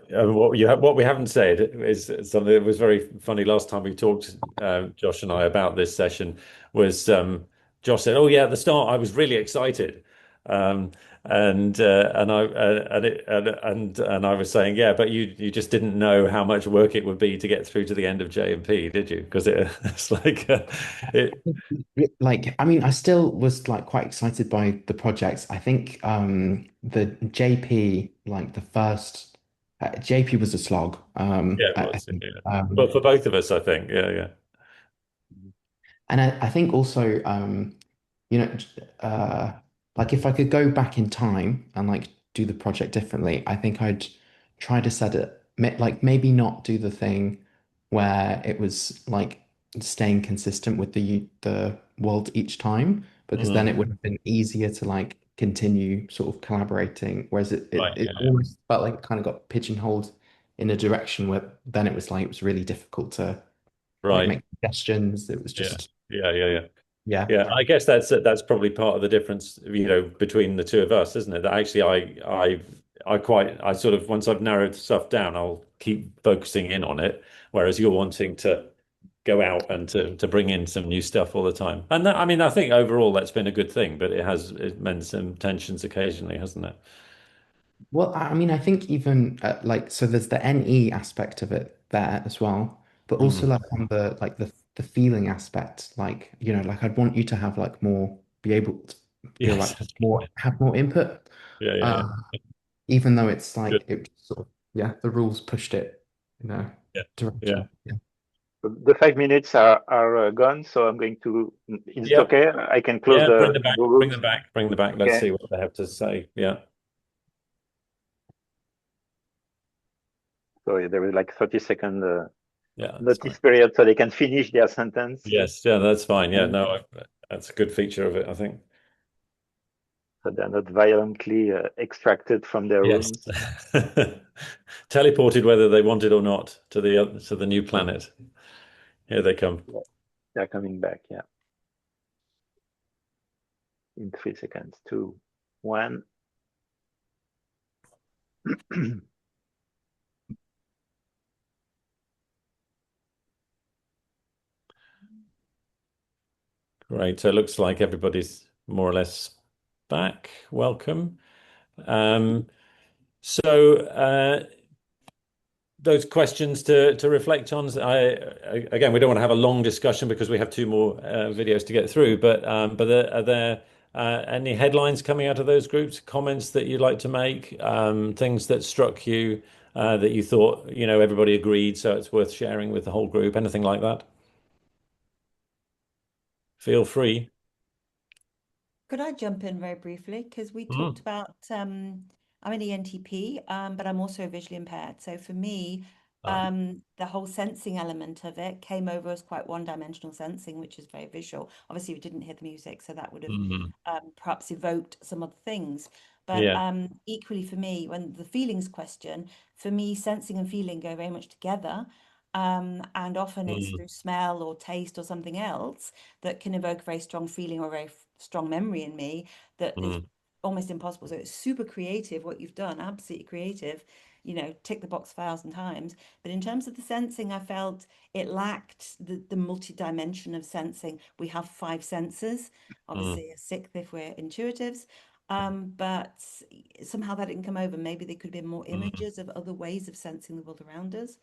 what we haven't said is something that was very funny last time we talked, Josh and I, about this session was Josh said, "Oh yeah, at the start I was really excited." Um, and I was saying, yeah, but you just didn't know how much work it would be to get through to the end of JMP, did you? Because it's like it. Like, I mean, I still was like quite excited by the projects. I think the JP, like the first JP was a slog. Yeah, it I was. think, Yeah. But for both of us, I think. Yeah. and I think also, you know, like if I could go back in time and like do the project differently, I think I'd try to set it like maybe not do the thing where it was like staying consistent with the world each time, because then it would have been easier to like continue sort of collaborating. Whereas Right. it almost felt like it kind of got pigeonholed in a direction where then it was like it was really difficult to like Right. make suggestions. It was Yeah. just Yeah. yeah. I guess that's probably part of the difference, between the two of us, isn't it? That actually I sort of once I've narrowed stuff down, I'll keep focusing in on it, whereas you're wanting to go out and to bring in some new stuff all the time. And that, I mean, I think overall that's been a good thing, but it meant some tensions occasionally, hasn't it? Well, I mean, I think even like so there's the NE aspect of it there as well, but also like on the feeling aspect, like like I'd want you to have like more be able to feel Yes. like more have more input. Yeah. Uh, even though it's Good. like it sort of the rules pushed it, Yeah. direction. Yeah. the 5 minutes are gone, so I'm going to. Is it Yeah. okay? I can close Yeah. Bring the them back. Bring rooms. them back. Bring them back. Let's Okay. see what they have to say. Yeah. So there is like 30-second Yeah. That's fine. notice period, so they can finish their sentence. Yes. Yeah. That's fine. Yeah. No, that's a good feature of it, I think. So they're not violently extracted from their Yes. rooms. Teleported whether they wanted or not to the new planet. Here they come. They're coming back, yeah. In 3 seconds. 2, 1. Great. So it looks like everybody's more or less back. Welcome. Um, so those questions to reflect on. Again, we don't want to have a long discussion because we have two more videos to get through. But are there any headlines coming out of those groups? Comments that you'd like to make? Things that struck you that you thought everybody agreed, so it's worth sharing with the whole group? Anything like that? Feel free. Could I jump in very briefly? Because we Mm, talked about, I'm an ENTP, but I'm also visually impaired. So for me, ah, the whole sensing element of it came over as quite one-dimensional sensing, which is very visual. Obviously, we didn't hear the music, so that would have mm, perhaps evoked some other things. But yeah. equally for me, when the feelings question, for me, sensing and feeling go very much together. And often it's Mm, through smell or taste or something else that can evoke a very strong feeling or a very strong memory in me that is mm, almost impossible. So it's super creative what you've done, absolutely creative, tick the box 1,000 times. But in terms of the sensing, I felt it lacked the multi-dimension of sensing. We have five senses, mm, obviously a sixth if we're intuitives. But somehow that didn't come over. Maybe there could be more mm. images of other ways of sensing the world around us.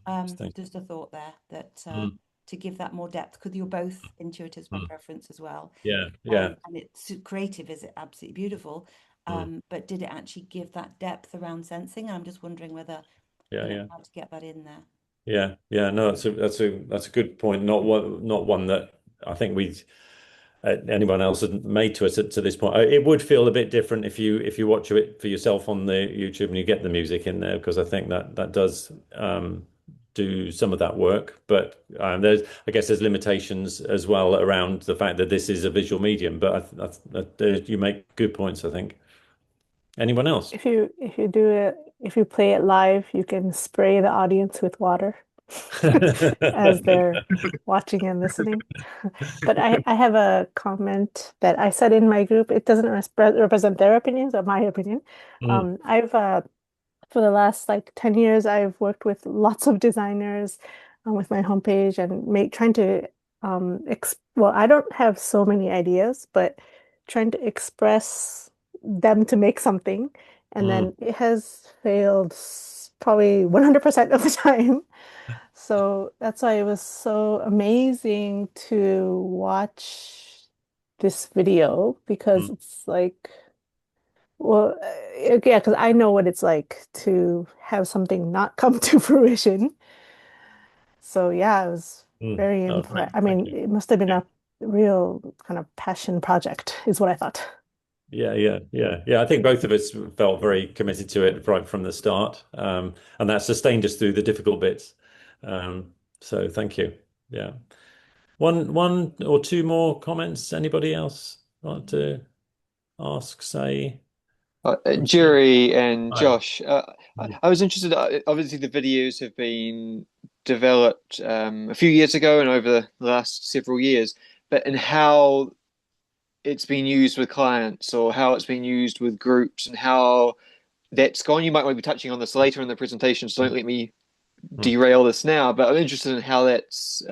Interesting. Just a thought there that Mm, to give that more depth, because you're both intuitives by mm. preference as well. Yeah, yeah. And it's creative, is it absolutely beautiful? Mm, But did it actually give that depth around sensing? I'm just wondering whether, yeah, yeah. how to get that in there. Yeah, yeah, no, that's a good point. Not one that I think we anyone else had made to us to this point. It would feel a bit different if you watch it for yourself on the YouTube and you get the music in there because I think that does do some of that work. But I guess there's limitations as well around the fact that this is a visual medium. But you make good points, I think. Anyone else? If you play it live, you can spray the audience with water as they're watching and listening. But I have a comment that I said in my group. It doesn't represent their opinions or my opinion. Mm, I've for the last like 10 years, I've worked with lots of designers with my homepage and trying to well, I don't have so many ideas, but trying to express them to make something. And mm, then it has failed probably 100% of the time. So that's why it was so amazing to watch this video because mm, it's like, well, yeah, because I know what it's like to have something not come to fruition. So yeah, I was mm. very Oh, great. impressed. I Thank mean, you. it must have been Yeah. a real kind of passion project, is what I thought. Yeah, yeah, yeah, yeah. I think both of us felt very committed to it right from the start, and that sustained us through the difficult bits. So thank you. Yeah. One or two more comments. Anybody else want to ask, say? Jerry and Hi. Josh, I was interested. Obviously, the videos have been developed a few years ago and over the last several years, but in how it's been used with clients or how it's been used with groups and how that's gone. You might want to be touching on this later in the presentation, so don't let me Mm. derail this now. But I'm interested in how that's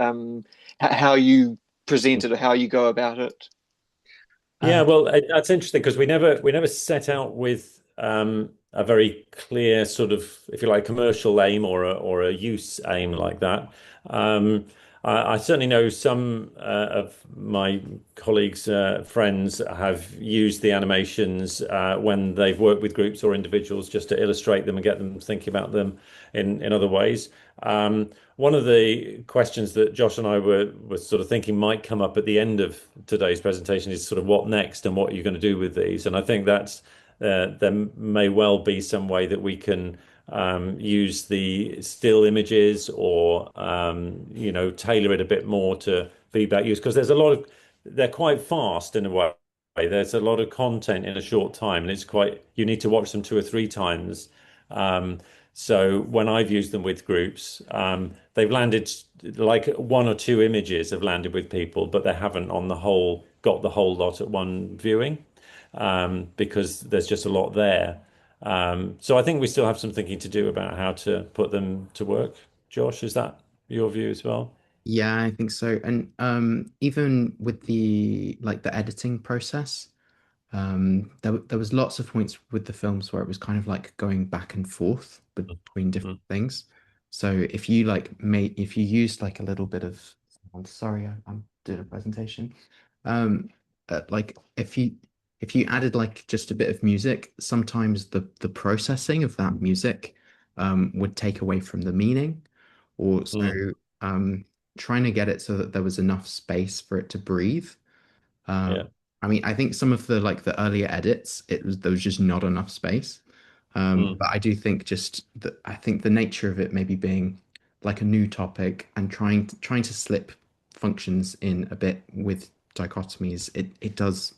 how you present it or how you go about it. Yeah, Uh, well, that's interesting because we never set out with a very clear sort of, if you like, commercial aim or a use aim like that. I certainly know some of my colleagues, friends have used the animations when they've worked with groups or individuals just to illustrate them and get them thinking about them in other ways. One of the questions that Josh and I were sort of thinking might come up at the end of today's presentation is sort of what next and what you're going to do with these. And I think that's there may well be some way that we can use the still images or tailor it a bit more to feedback use because they're quite fast in a way. There's a lot of content in a short time, and you need to watch them two or three times. Um, so when I've used them with groups, they've landed like one or two images have landed with people, but they haven't on the whole got the whole lot at one viewing because there's just a lot there. So I think we still have some thinking to do about how to put them to work. Josh, is that your view as well? Yeah, I think so. And even with the editing process, there was lots of points with the films where it was kind of like going back and forth between different Mm. things. So if you used like a little bit of, I'm sorry, I'm doing a presentation. Um, like if you added like just a bit of music, sometimes the processing of that music would take away from the meaning, or so Mm. um, trying to get it so that there was enough space for it to breathe. Yeah. I mean, I think some of the earlier edits, there was just not enough space. Mm. But I do think just that I think the nature of it maybe being like a new topic and trying to slip functions in a bit with dichotomies, it does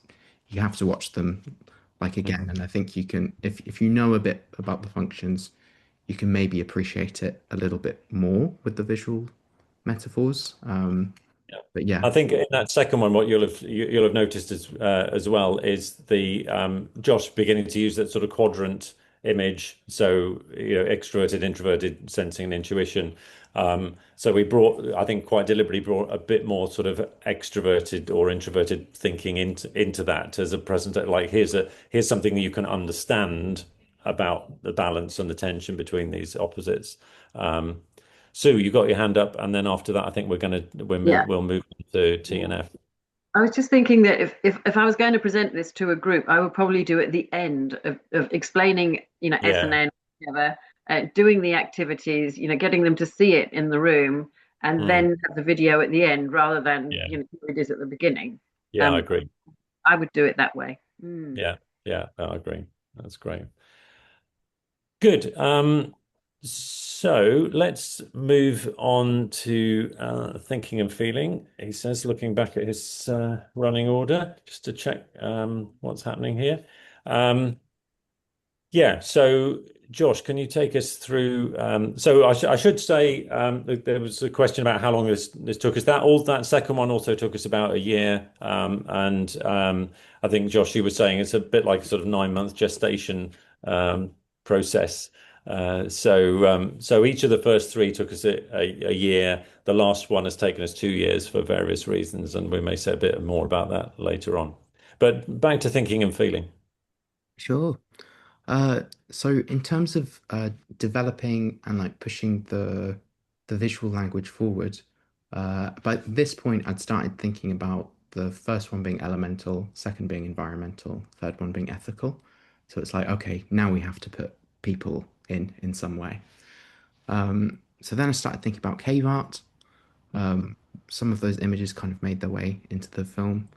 you have to watch them like again. Mm. And I think you can if you know a bit about the functions, you can maybe appreciate it a little bit more with the visual metaphors. Yeah. But yeah, I think in that second one, what you'll have noticed as well is the Josh beginning to use that sort of quadrant image. So extroverted, introverted, sensing, and intuition. So we brought, I think, quite deliberately brought a bit more sort of extroverted or introverted thinking into that as a present. Like here's something you can understand about the balance and the tension between these opposites. Um, Sue, you got your hand up, and then after that, I think Yeah. we'll move to T and F. I was just thinking that if I was going to present this to a group, I would probably do at the end of explaining, S and Yeah. N together, doing the activities, getting them to see it in the room, and Mm. then have the video at the end rather than, Yeah. it is at the beginning. Yeah, I agree. I would do it that way. Mm. Yeah. Yeah, I agree. That's great. Good. So let's move on to thinking and feeling. He says, looking back at his running order, just to check what's happening here. Yeah, so Josh, can you take us through? So I should say there was a question about how long this took us. That second one also took us about a year, and I think Josh, you were saying it's a bit like a sort of 9 month gestation process. So each of the first three took us a year. The last one has taken us 2 years for various reasons, and we may say a bit more about that later on. But back to thinking and feeling. sure. Uh, so in terms of developing and like pushing the visual language forward, by this point I'd started thinking about the first one being elemental, second being environmental, third one being ethical. So it's like, okay, now we have to put people in some way. So then I started thinking about cave art. Some of those images kind of made their way into the film.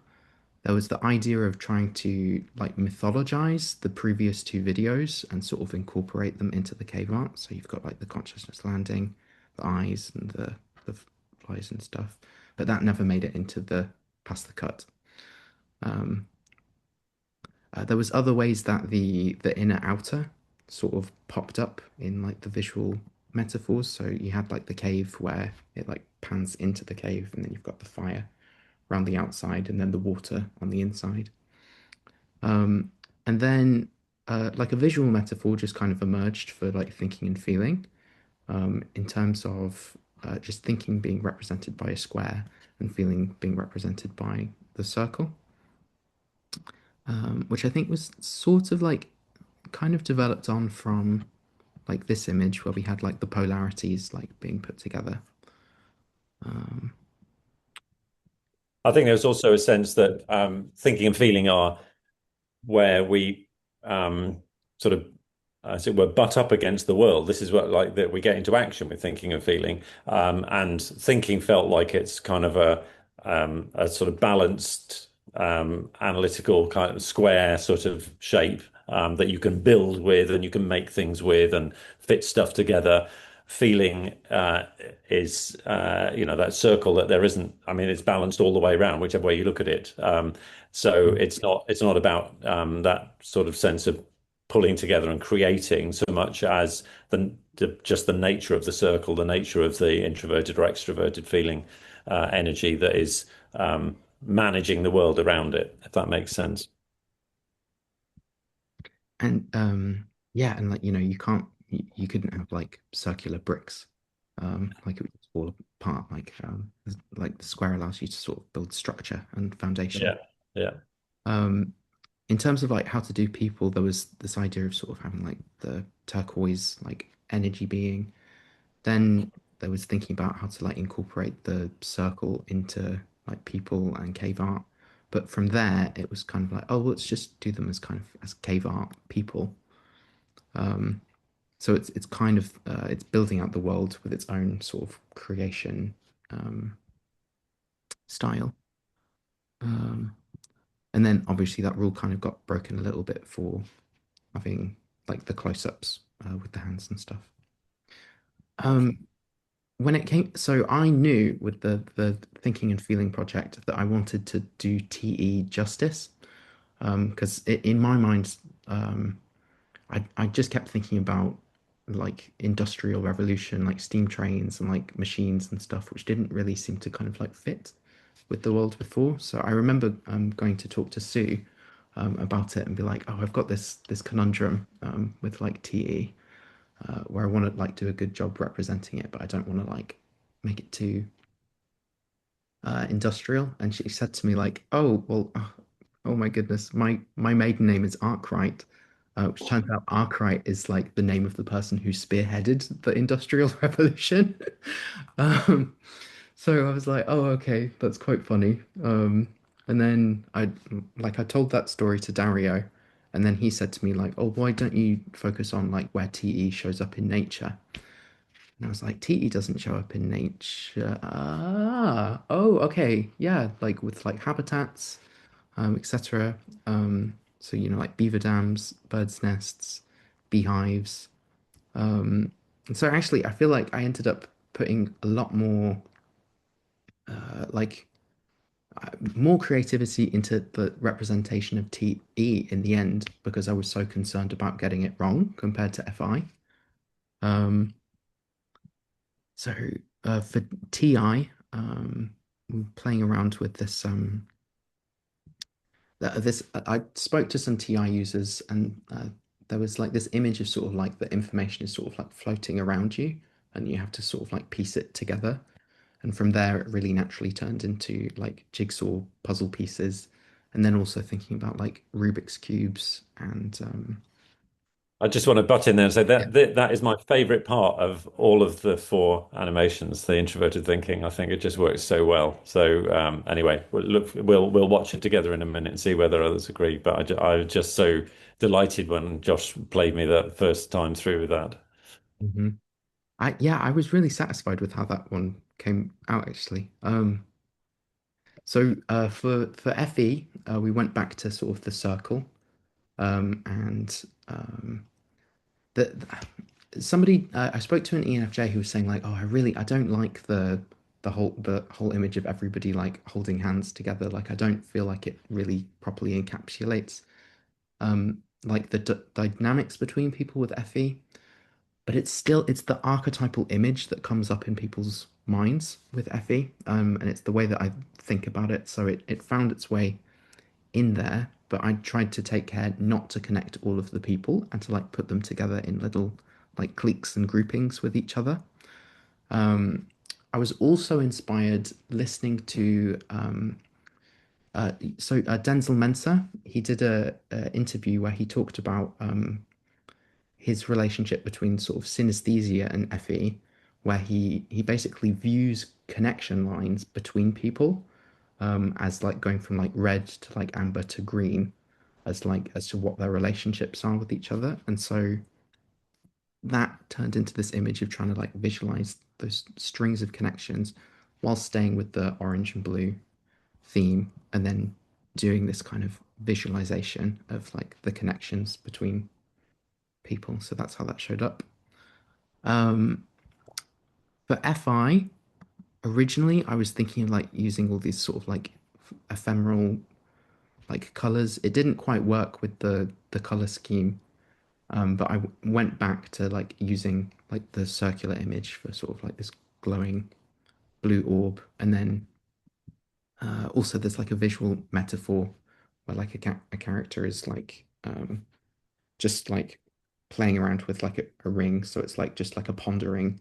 There was the idea of trying to like mythologize the previous two videos and sort of incorporate them into the cave art. So you've got like the consciousness landing, the eyes and the flies and stuff, but that never made it into the past the cut. Um, there was other ways that the inner outer sort of popped up in like the visual metaphors. So you had like the cave where it like pans into the cave, and then you've got the fire around the outside, and then the water on the inside. And then like a visual metaphor just kind of emerged for like thinking and feeling, in terms of just thinking being represented by a square and feeling being represented by the circle, which I think was sort of like kind of developed on from like this image where we had like the polarities like being put together. I think there's also a sense that thinking and feeling are where we sort of, as it were, butt up against the world. This is what like that we get into action with thinking and feeling, and thinking felt like it's kind of a sort of balanced, analytical kind of square sort of shape that you can build with and you can make things with and fit stuff together. Feeling is that circle that there isn't. I mean, it's balanced all the way around, whichever way you look at it. So it's not about that sort of sense of pulling together and creating so much as just the nature of the circle, the nature of the introverted or extroverted feeling energy that is managing the world around it, if that makes sense. And yeah, and like you couldn't have like circular bricks Like it would just fall apart. Like the square allows you to sort of build structure and foundation. Yeah, yeah. In terms of like how to do people, there was this idea of sort of having like the turquoise like energy being. Then there was thinking about how to like incorporate the circle into like people and cave art. But from there, it was kind of like, oh, let's just do them as kind of as cave art people. So it's kind of it's building out the world with its own sort of creation style. Um, and then obviously that rule kind of got broken a little bit for having like the close-ups with the hands and stuff. When it came, so I knew with the thinking and feeling project that I wanted to do TE justice, because in my mind, I just kept thinking about like industrial revolution, like steam trains and like machines and stuff, which didn't really seem to kind of like fit with the world before. So I remember going to talk to Sue about it and be like, oh, I've got this conundrum with like TE where I want to like do a good job representing it, but I don't want to like make it too industrial. And she said to me like, "Oh well, oh my goodness, my maiden name is Arkwright." Which turns out Arkwright is like the name of the person who spearheaded the Industrial Revolution. um, so I was like, oh, okay, that's quite funny. And then I told that story to Dario, and then he said to me like, oh, why don't you focus on like where TE shows up in nature? And I was like, TE doesn't show up in nature. Ah, oh, okay, yeah, like with like habitats, etc. So like beaver dams, birds' nests, beehives. And so actually, I feel like I ended up putting a lot more like more creativity into the representation of TE in the end because I was so concerned about getting it wrong compared to FI. Um, so for TI, we're playing around with this. I spoke to some TI users, and there was like this image of sort of like the information is sort of like floating around you, and you have to sort of like piece it together. And from there, it really naturally turned into like jigsaw puzzle pieces, and then also thinking about like Rubik's cubes and I just want to butt in there and say yeah. that is my favorite part of all of the four animations, the introverted thinking. I think it just works so well. So anyway, we'll watch it together in a minute and see whether others agree. But I was just so delighted when Josh played me that first time through with that. Mhm. I was really satisfied with how that one came out actually. So for FE, we went back to sort of the circle, and the somebody I spoke to an ENFJ who was saying like, oh, I don't like the whole image of everybody like holding hands together. Like I don't feel like it really properly encapsulates like the d dynamics between people with FE. But it's the archetypal image that comes up in people's minds with FE, and it's the way that I think about it. So it found its way in there, but I tried to take care not to connect all of the people and to like put them together in little like cliques and groupings with each other. I was also inspired listening to Denzel Mensa. He did a interview where he talked about his relationship between sort of synesthesia and FE, where he basically views connection lines between people as like going from like red to like amber to green as to what their relationships are with each other. And so that turned into this image of trying to like visualize those strings of connections while staying with the orange and blue theme and then doing this kind of visualization of like the connections between people. So that's how that showed up. Um, for FI, originally I was thinking of like using all these sort of like ephemeral like colors. It didn't quite work with the color scheme, but I went back to like using like the circular image for sort of like this glowing blue orb, and then also there's like a visual metaphor where like a character is like just like playing around with like a ring, so it's like just like a pondering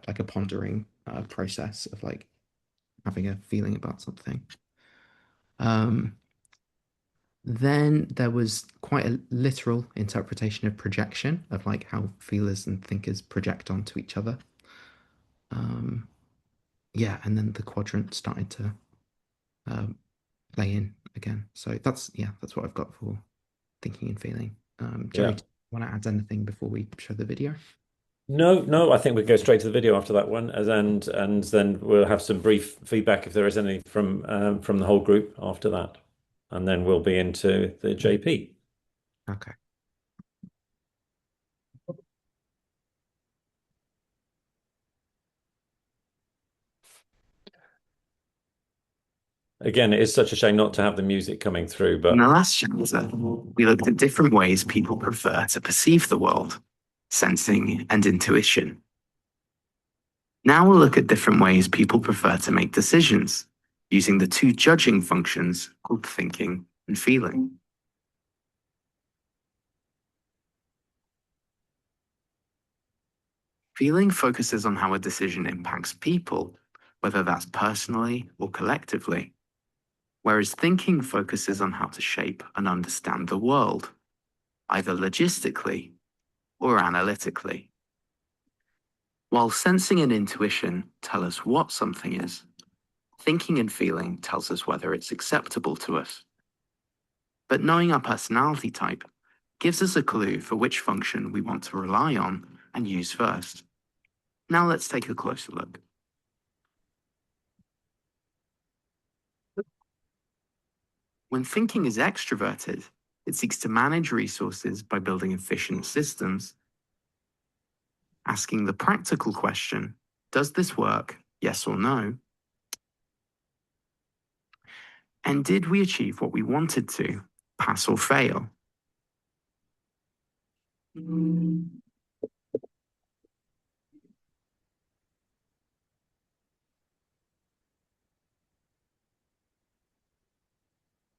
like a pondering process of like having a feeling about something. Then there was quite a literal interpretation of projection, of like how feelers and thinkers project onto each other. Yeah, and then the quadrant started to play in again. So that's what I've got for thinking and feeling. Jerry, Yeah. do you want to add anything before we show the video? No, I think we go straight to the video after that one, and then we'll have some brief feedback if there is any from the whole group after that, and then we'll be into the JP. Okay. Again, it is such a shame not to have the music coming through, but In the last chapter, we looked at different ways people prefer to perceive the world, sensing and intuition. Now we'll look at different ways people prefer to make decisions, using the two judging functions called thinking and feeling. Feeling focuses on how a decision impacts people, whether that's personally or collectively, whereas thinking focuses on how to shape and understand the world, either logistically or analytically. While sensing and intuition tell us what something is, thinking and feeling tells us whether it's acceptable to us. But knowing our personality type gives us a clue for which function we want to rely on and use first. Now let's take a closer look. When thinking is extroverted, it seeks to manage resources by building efficient systems, asking the practical question, does this work, yes or no? And did we achieve what we wanted to, pass or fail?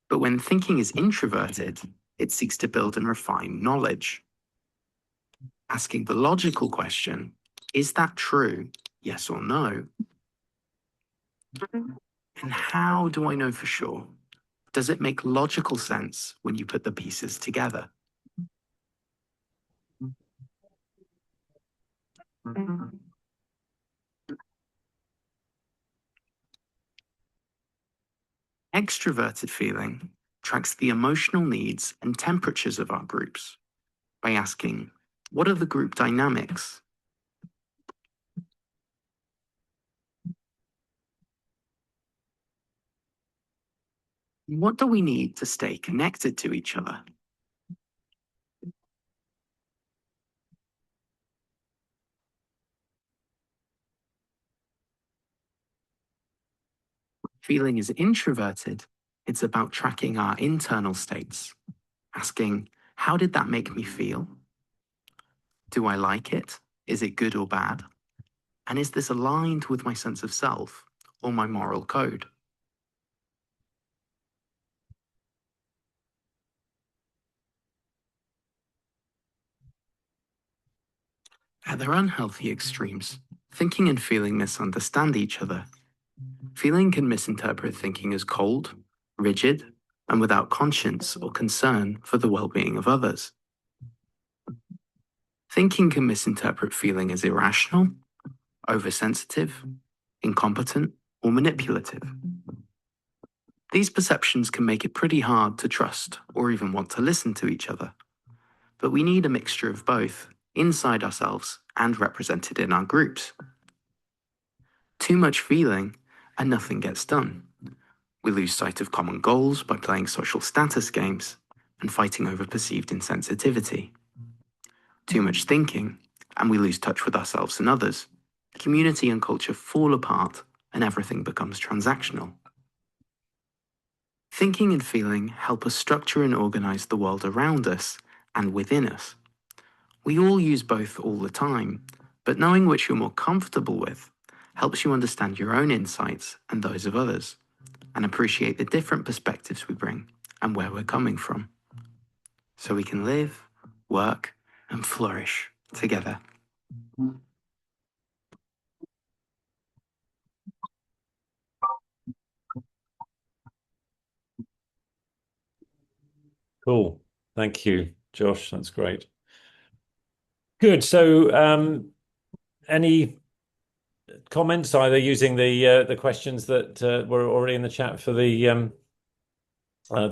But when thinking is introverted, it seeks to build and refine knowledge, asking the logical question, is that true, yes or no? And how do I know for sure? Does it make logical sense when you put the pieces together? Extroverted feeling tracks the emotional needs and temperatures of our groups by asking, what are the group dynamics? What do we need to stay connected to each other? Feeling is introverted, it's about tracking our internal states, asking, how did that make me feel? Do I like it? Is it good or bad? And is this aligned with my sense of self or my moral code? At their unhealthy extremes, thinking and feeling misunderstand each other. Feeling can misinterpret thinking as cold, rigid, and without conscience or concern for the well-being of others. Thinking can misinterpret feeling as irrational, oversensitive, incompetent, or manipulative. These perceptions can make it pretty hard to trust or even want to listen to each other. But we need a mixture of both, inside ourselves and represented in our groups. Too much feeling and nothing gets done. We lose sight of common goals by playing social status games and fighting over perceived insensitivity. Too much thinking, and we lose touch with ourselves and others. Community and culture fall apart, and everything becomes transactional. Thinking and feeling help us structure and organize the world around us and within us. We all use both all the time, but knowing which you're more comfortable with helps you understand your own insights and those of others, and appreciate the different perspectives we bring and where we're coming from, so we can live, work, and flourish together. Cool. Thank you, Josh. That's great. Good. So, any comments either using the questions that were already in the chat for the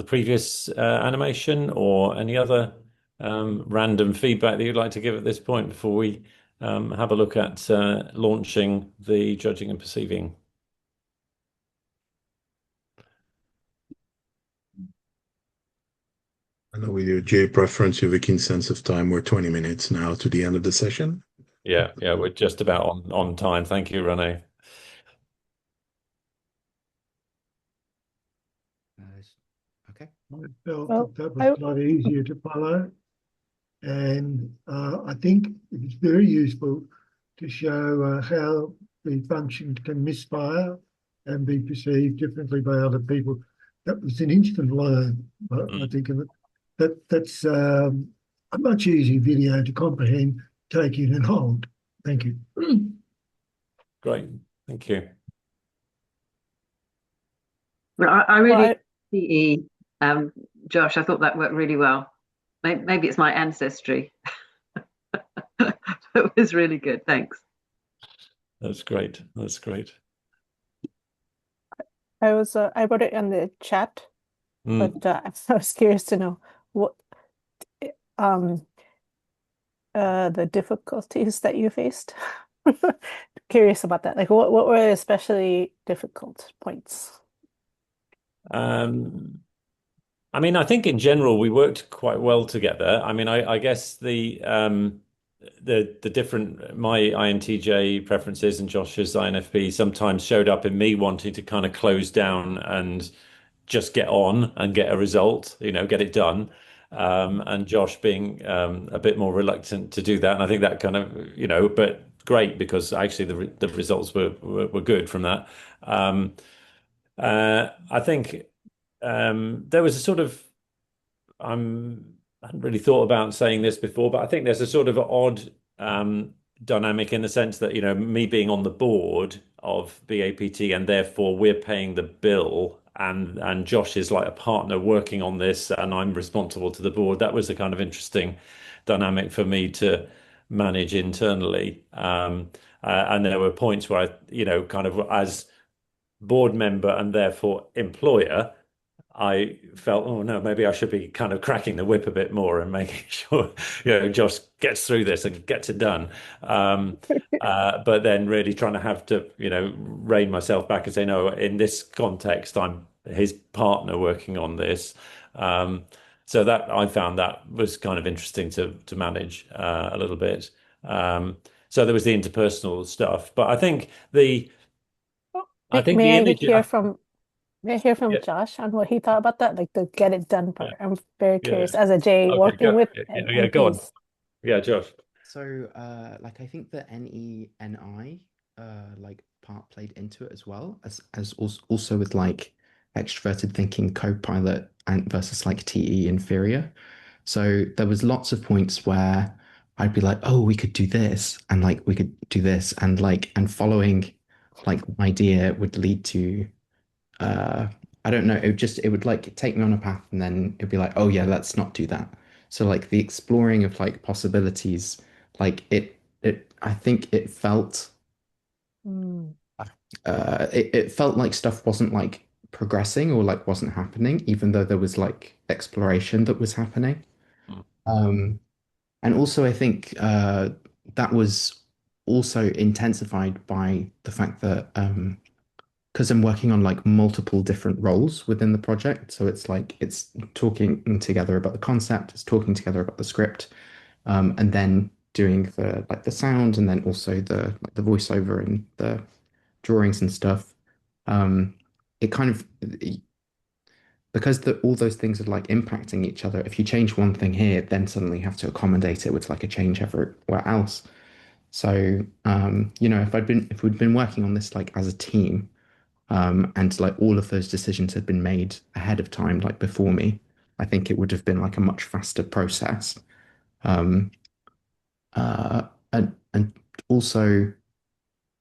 previous animation, or any other random feedback that you'd like to give at this point before we have a look at launching the judging and perceiving? I know with your J preference, you have a keen sense of time. We're 20 minutes now to the end of the session. Yeah, we're just about on time. Thank you, Rene. Okay. I felt Well, that was a lot easier to follow. And I think it's very useful to show how the function can misfire and be perceived differently by other people. That was an instant learn, I think, and that's a much easier video to comprehend, take in and hold. Thank you. Great. Thank you. Well, I really Well, PE, Josh. I thought that worked really well. Maybe it's my ancestry. It was really good. Thanks. That's great. That's great. I wrote it in the chat, but I was curious to know what the difficulties that you faced. Curious about that. Like, what were especially difficult points? I mean, I think in general we worked quite well together. I mean, I guess the different, my INTJ preferences and Josh's INFP sometimes showed up in me wanting to kind of close down and just get on and get a result, get it done. And Josh being a bit more reluctant to do that. And I think that kind of, but great, because actually the results were good from that. I think there was a sort of, I hadn't really thought about saying this before, but I think there's a sort of odd dynamic in the sense that, me being on the board of BAPT and therefore we're paying the bill, and Josh is like a partner working on this and I'm responsible to the board. That was a kind of interesting dynamic for me to manage internally. And there were points where I, kind of as board member and therefore employer, I felt, oh no, maybe I should be kind of cracking the whip a bit more and making sure, Josh gets through this and gets it done. But then really trying to have to, rein myself back and say, no, in this context, I'm his partner working on this. So that I found that was kind of interesting to manage a little bit. So there was the interpersonal stuff, but I think the May I image. hear from Yeah. Josh on what he thought about that, like the get it done part? I'm very Yeah. curious as a J Okay, working with go on. MPs. Yeah, Josh. So, like, I think the NE/NI like part played into it as well as also with like extroverted thinking co-pilot and versus like TE inferior. So there was lots of points where I'd be like, oh, we could do this, and like we could do this, and like and following like my idea would lead to I don't know, it would like take me on a path and then it'd be like, oh yeah, let's not do that. So like the exploring of like possibilities, like it I think it felt it felt like stuff wasn't like progressing or like wasn't happening, even though there was like exploration that was happening. And also I think that was also intensified by the fact that because I'm working on like multiple different roles within the project. So it's like it's talking together about the concept, it's talking together about the script, and then doing the sound and then also the voiceover and the drawings and stuff. It kind of because all those things are like impacting each other. If you change one thing here, then suddenly you have to accommodate it with like a change everywhere else. So if we'd been working on this like as a team, and like all of those decisions had been made ahead of time, like before me, I think it would have been like a much faster process. Um, and also,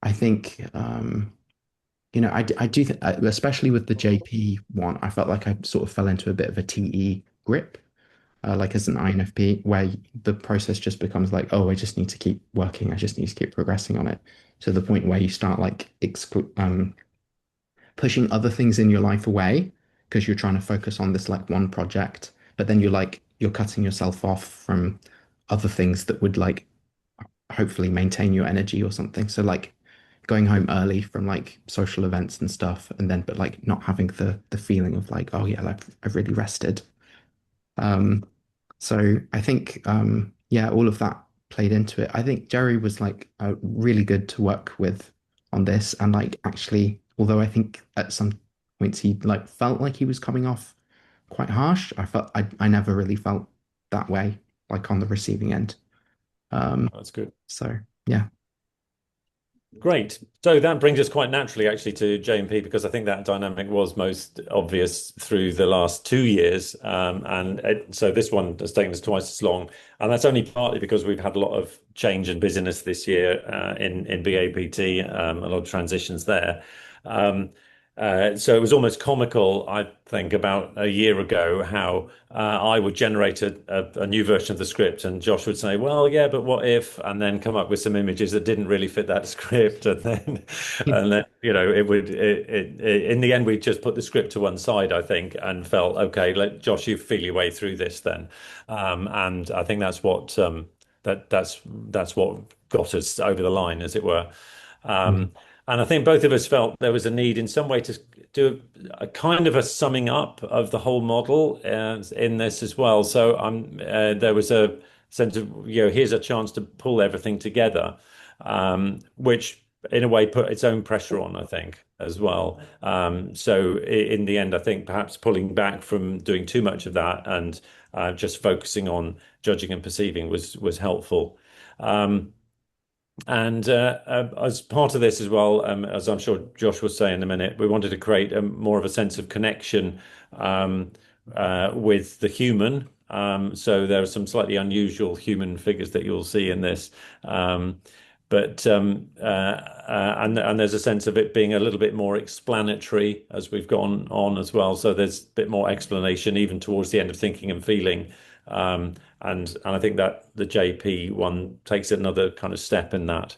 I think I do think, especially with the JP one, I felt like I sort of fell into a bit of a TE grip like as an INFP, where the process just becomes like, oh, I just need to keep working. I just need to keep progressing on it to the point where you start like pushing other things in your life away because you're trying to focus on this like one project, but then you're cutting yourself off from other things that would like hopefully maintain your energy or something. So like going home early from like social events and stuff, and then but like not having the feeling of like, oh yeah, like I've really rested. Um, so I think yeah, all of that played into it. I think Jerry was like really good to work with on this, and like actually, although I think at some points he like felt like he was coming off quite harsh, I never really felt that way, like on the receiving end. That's good. So yeah. Great. So that brings us quite naturally actually to J&P because I think that dynamic was most obvious through the last 2 years. So this one has taken us twice as long. And that's only partly because we've had a lot of change and busyness this year in BAPT, a lot of transitions there. So it was almost comical, I think, about a year ago, how I would generate a new version of the script, and Josh would say, "Well, yeah, but what if?" and then come up with some images that didn't really fit that script, and then in the end, we just put the script to one side, I think, and felt, okay, let Josh, you feel your way through this then, and I think that's what that's what got us over the line, as it were. And I think both of us felt there was a need in some way to do a kind of a summing up of the whole model in this as well. So there was a sense of, here's a chance to pull everything together, which in a way put its own pressure on, I think, as well. So in the end, I think perhaps pulling back from doing too much of that and just focusing on judging and perceiving was helpful. And as part of this as well, as I'm sure Josh will say in a minute, we wanted to create more of a sense of connection with the human. So there are some slightly unusual human figures that you'll see in this. And there's a sense of it being a little bit more explanatory as we've gone on as well. So there's a bit more explanation even towards the end of thinking and feeling. And I think that the JP one takes another kind of step in that.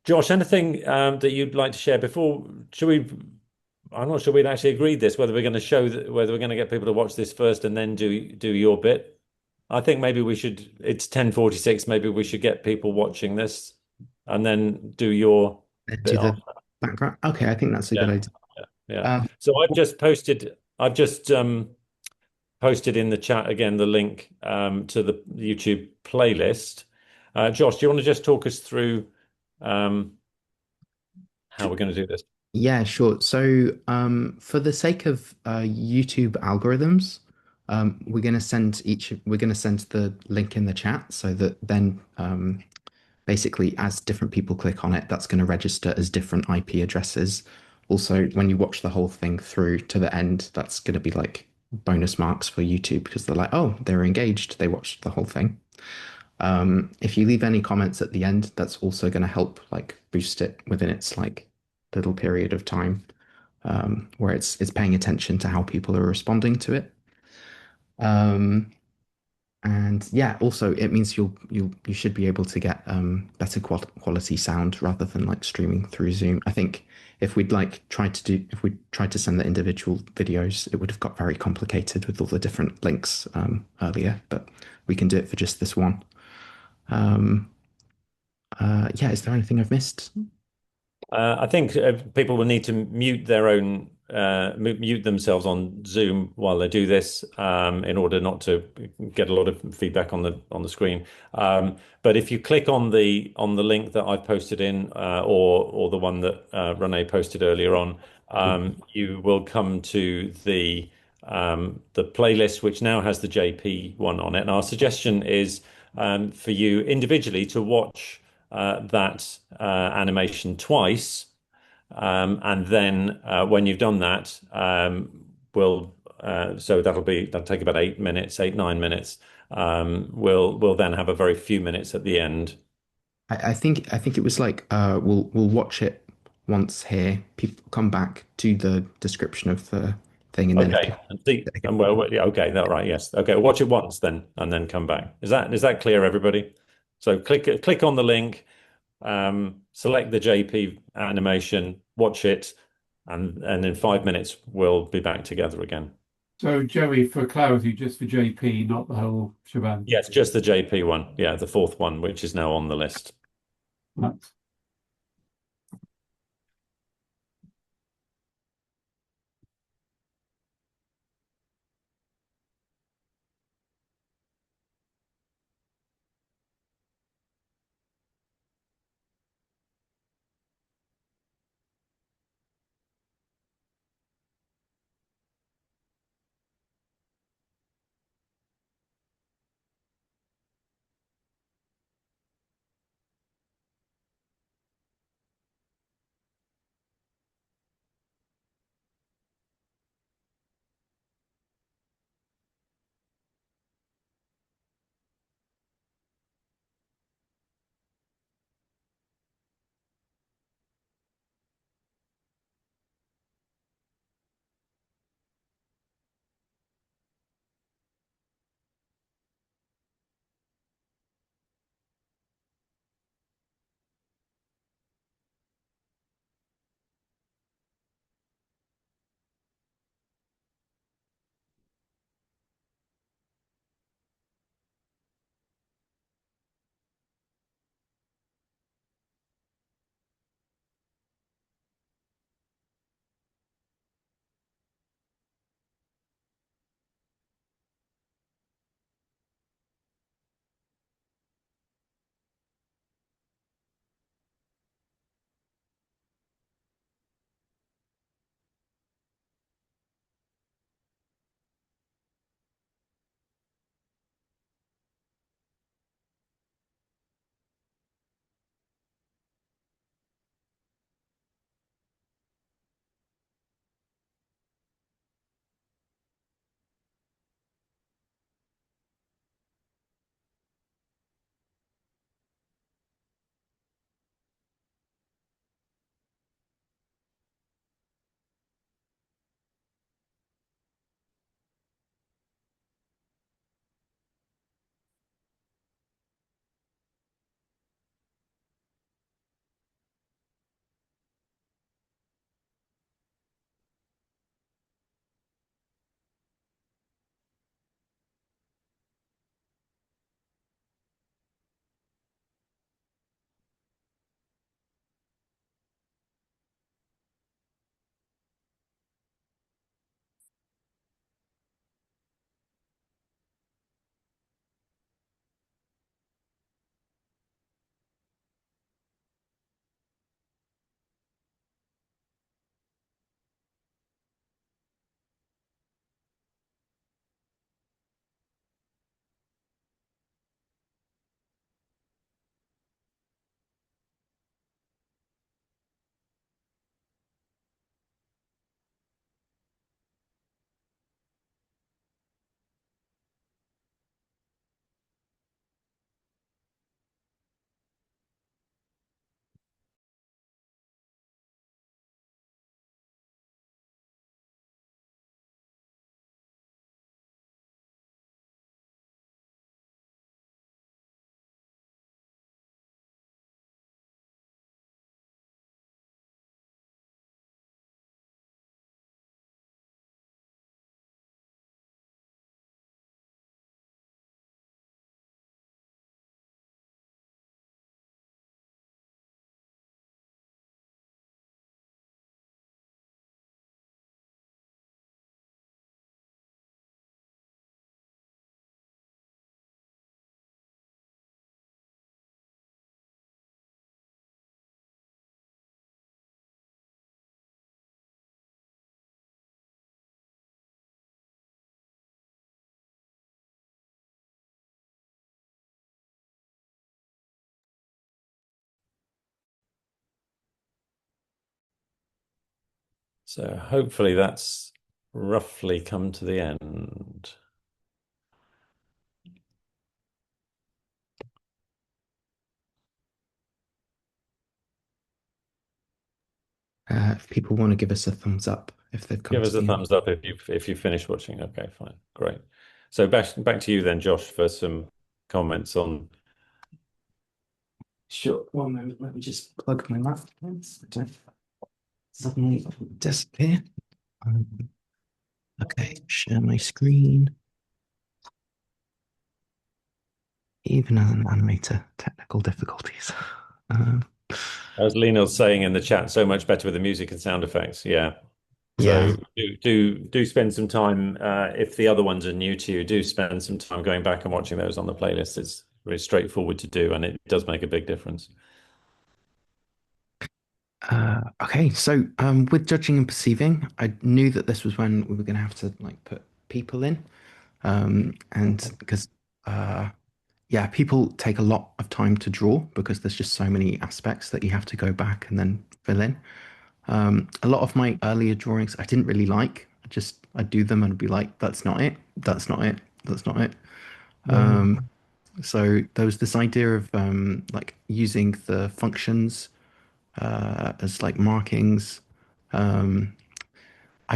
Josh, anything that you'd like to share before? I'm not sure we'd actually agreed this, whether we're going to whether we're going to get people to watch this first and then do your bit. I think maybe we should, it's 10:46, maybe we should get people watching this and then do your bit Do the background. Okay, I think that's a good idea. Yeah. So I've just posted in the chat again the link to the YouTube playlist. Josh, do you want to just talk us through how we're going to do this? Yeah, sure. So for the sake of YouTube algorithms, we're going to send the link in the chat so that then basically as different people click on it, that's going to register as different IP addresses. Also, when you watch the whole thing through to the end, that's going to be like bonus marks for YouTube because they're like, oh, they're engaged. They watched the whole thing. If you leave any comments at the end, that's also going to help like boost it within its like little period of time where it's paying attention to how people are responding to it. And yeah, also it means you should be able to get better quality sound rather than like streaming through Zoom. I think if we tried to send the individual videos, it would have got very complicated with all the different links earlier, but we can do it for just this one. Yeah, is there anything I've missed? I think people will need to mute themselves on Zoom while they do this in order not to get a lot of feedback on the screen. But if you click on the link that I've posted in or the one that Renee posted earlier on, you will come to the playlist, which now has the JP one on it. And our suggestion is for you individually to watch that animation twice, and then when you've done that, so that'll take about 8 minutes, 9 minutes. We'll then have a very few minutes at the end. I think it was like we'll watch it once here. People come back to the description of the thing, and then if Okay, people and see, and well, yeah, okay, that right, yes. Okay, watch it once then, and then come back. Is that clear, everybody? So click on the link, select the JP animation, watch it, and in 5 minutes we'll be back together again. So, Joey, for clarity, just for JP, not the whole shebang. Yes, just the JP one. Yeah, the fourth one, which is now on the list. Right. So hopefully that's roughly come to the end. If people want to give us a thumbs up if they've come Give to us a the end. thumbs up if you finish watching. Okay, fine, great. So back to you then, Josh, for some comments on. Sure. One moment. Let me just plug my laptop in so I don't suddenly disappear. Okay, share my screen. Even as an animator, technical difficulties. As Lina's saying in the chat, so much better with the music and sound effects. Yeah. Yeah. So do spend some time if the other ones are new to you, do spend some time going back and watching those on the playlist. It's very straightforward to do, and it does make a big difference. Okay, so with judging and perceiving, I knew that this was when we were going to have to like put people in, and because yeah, people take a lot of time to draw because there's just so many aspects that you have to go back and then fill in. A lot of my earlier drawings I didn't really like. I'd do them and I'd be like, that's not it, that's not it, that's not it. So there was this idea of like using the functions as like markings. I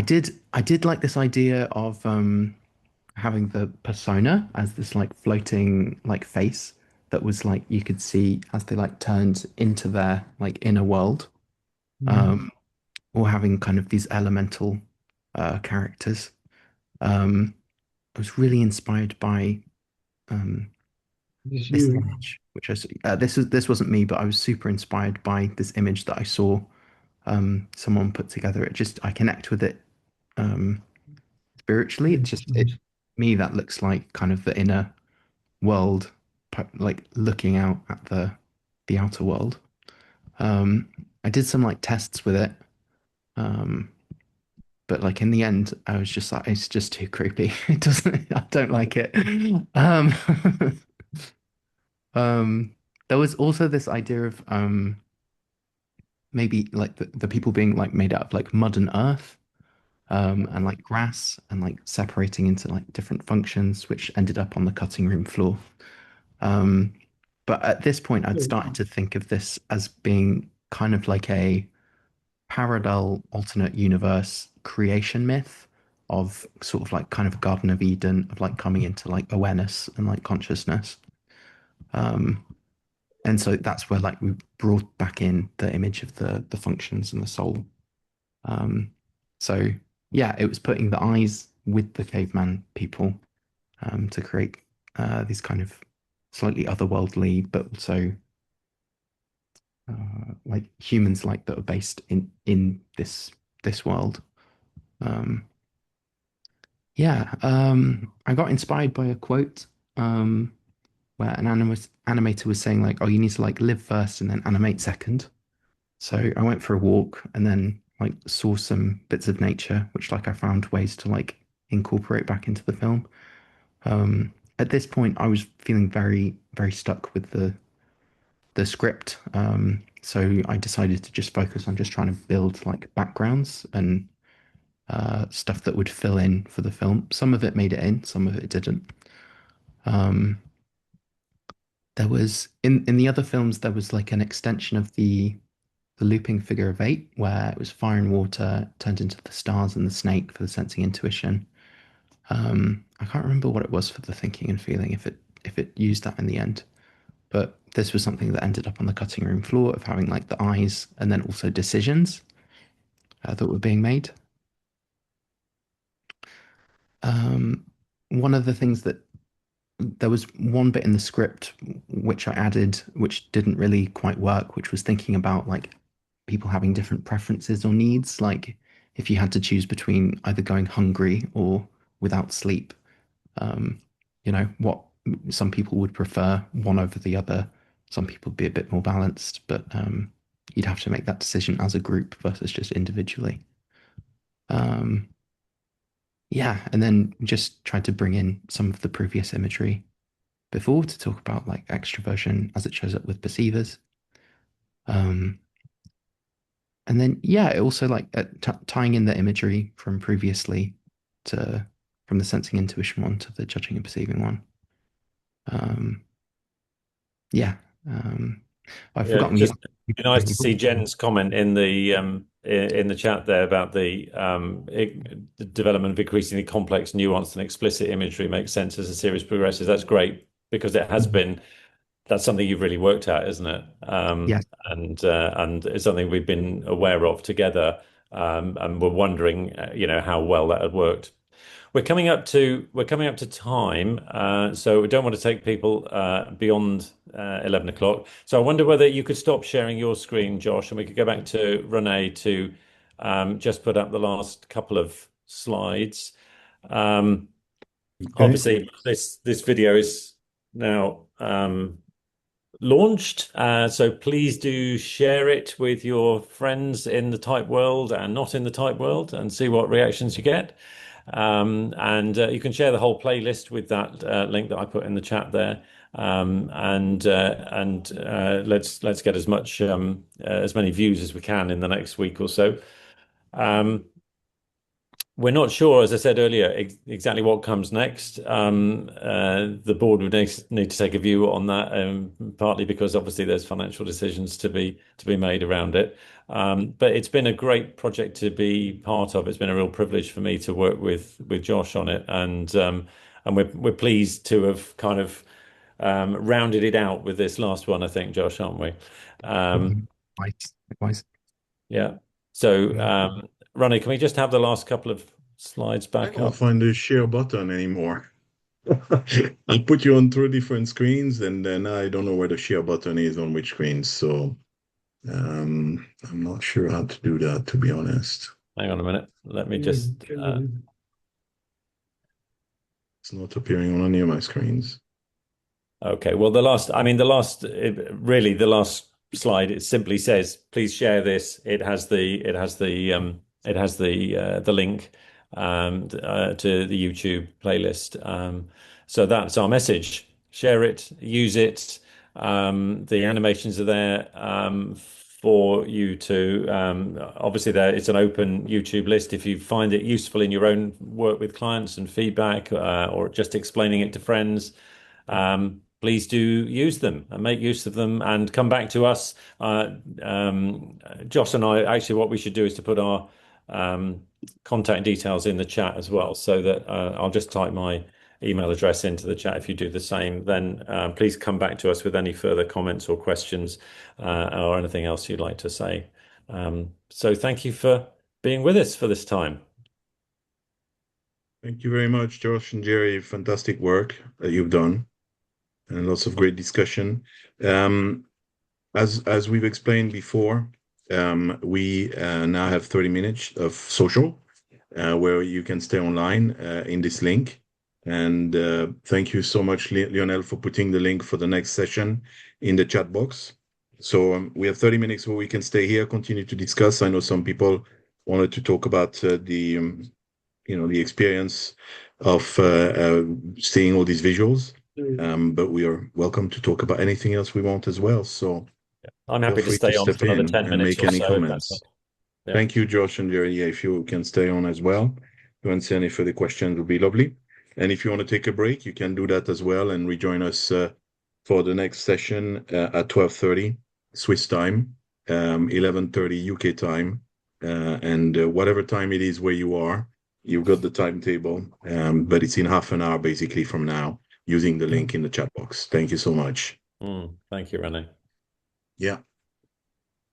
did like this idea of having the persona as this like floating like face that was like you could see as they like turned into their like inner world. Or having kind of these elemental characters. I was really inspired by this image, which this wasn't me, but I was super inspired by this image that I saw someone put together. I connect with it spiritually. It's just me that looks like kind of the inner world, like looking out at the outer world. I did some like tests with it. But like in the end, I was just like, it's just too creepy. It doesn't, I don't like it. Um, um, there was also this idea of maybe like the people being like made out of like mud and earth, and like grass and like separating into like different functions, which ended up on the cutting room floor. Um, but at this point, I'd started to think of this as being kind of like a parallel alternate universe creation myth of sort of like kind of Garden of Eden of like coming into like awareness and like consciousness. Um, and so that's where like we brought back in the image of the functions and the soul. Um, so yeah, it was putting the eyes with the caveman people to create these kind of slightly otherworldly, but also like humans like that are based in this world. Um, yeah, I got inspired by a quote where an animator was saying like, "Oh, you need to like live first and then animate second." So I went for a walk and then like saw some bits of nature, which like I found ways to like incorporate back into the film. At this point, I was feeling very, very stuck with the script. So I decided to just focus on just trying to build like backgrounds and stuff that would fill in for the film. Some of it made it in, some of it didn't. There was in the other films there was like an extension of the looping figure of eight where it was fire and water turned into the stars and the snake for the sensing intuition. I can't remember what it was for the thinking and feeling if it used that in the end. But this was something that ended up on the cutting room floor of having like the eyes and then also decisions that were being made. One of the things that there was one bit in the script which I added, which didn't really quite work, which was thinking about like people having different preferences or needs. Like if you had to choose between either going hungry or without sleep, um, what some people would prefer one over the other. Some people would be a bit more balanced, but you'd have to make that decision as a group versus just individually. Yeah, and then just tried to bring in some of the previous imagery before to talk about like extroversion as it shows up with perceivers. And then yeah, it also like tying in the imagery from previously to from the sensing intuition one to the judging and perceiving one. Yeah. I've Yeah, forgotten just you. be nice to see Jen's comment in the chat there about the development of increasingly complex, nuanced, and explicit imagery makes sense as the series progresses. That's great because it has been. That's something you've really worked at, isn't it? Yes. And it's something we've been aware of together, and we're wondering, how well that had worked. We're coming up to time, so we don't want to take people beyond 11 o'clock. So I wonder whether you could stop sharing your screen, Josh, and we could go back to Renee to just put up the last couple of slides. Obviously, this video is now launched, so please do share it with your friends in the type world and not in the type world, and see what reactions you get. And you can share the whole playlist with that link that I put in the chat there. And let's get as many views as we can in the next week or so. We're not sure, as I said earlier, exactly what comes next. The board would need to take a view on that, partly because obviously there's financial decisions to be made around it. But it's been a great project to be part of. It's been a real privilege for me to work with Josh on it, and we're pleased to have kind of rounded it out with this last one, I think, Josh, aren't we? Likewise. Yeah. So, Ronnie, can we just have the last couple of slides back I can't up? find the share button anymore. I'll put you on 3 different screens, and then I don't know where the share button is on which screen. So I'm not sure how to do that, to be honest. Hang on a minute. Let me just. It's not appearing on any of my screens. Okay. Well, the last slide, it simply says, please share this. It has the link to the YouTube playlist. So that's our message. Share it, use it. The animations are there for you to obviously it's an open YouTube list. If you find it useful in your own work with clients and feedback, or just explaining it to friends, please do use them and make use of them and come back to us. Josh and I, actually, what we should do is to put our contact details in the chat as well, so that I'll just type my email address into the chat. If you do the same, then please come back to us with any further comments or questions, or anything else you'd like to say. So thank you for being with us for this time. Thank you very much, Josh and Jerry. Fantastic work that you've done, and lots of great discussion. As we've explained before, we now have 30 minutes of social, where you can stay online in this link. And thank you so much, Lionel, for putting the link for the next session in the chat box. So we have 30 minutes where we can stay here, continue to discuss. I know some people wanted to talk about the experience of seeing all these visuals. But we are welcome to talk about anything else we want as well. So I'm happy to stay on for another 10 minutes make or any so. comments. Yeah. Thank you, Josh and Jerry. Yeah, if you can stay on as well, if you want to say any further questions, would be lovely. And if you want to take a break, you can do that as well and rejoin us for the next session at 12:30 Swiss time, 11:30 UK time, and whatever time it is where you are, you've got the timetable, but it's in half an hour basically from now, using the link in the chat box. Thank you so much. Thank you, Rene. Yeah.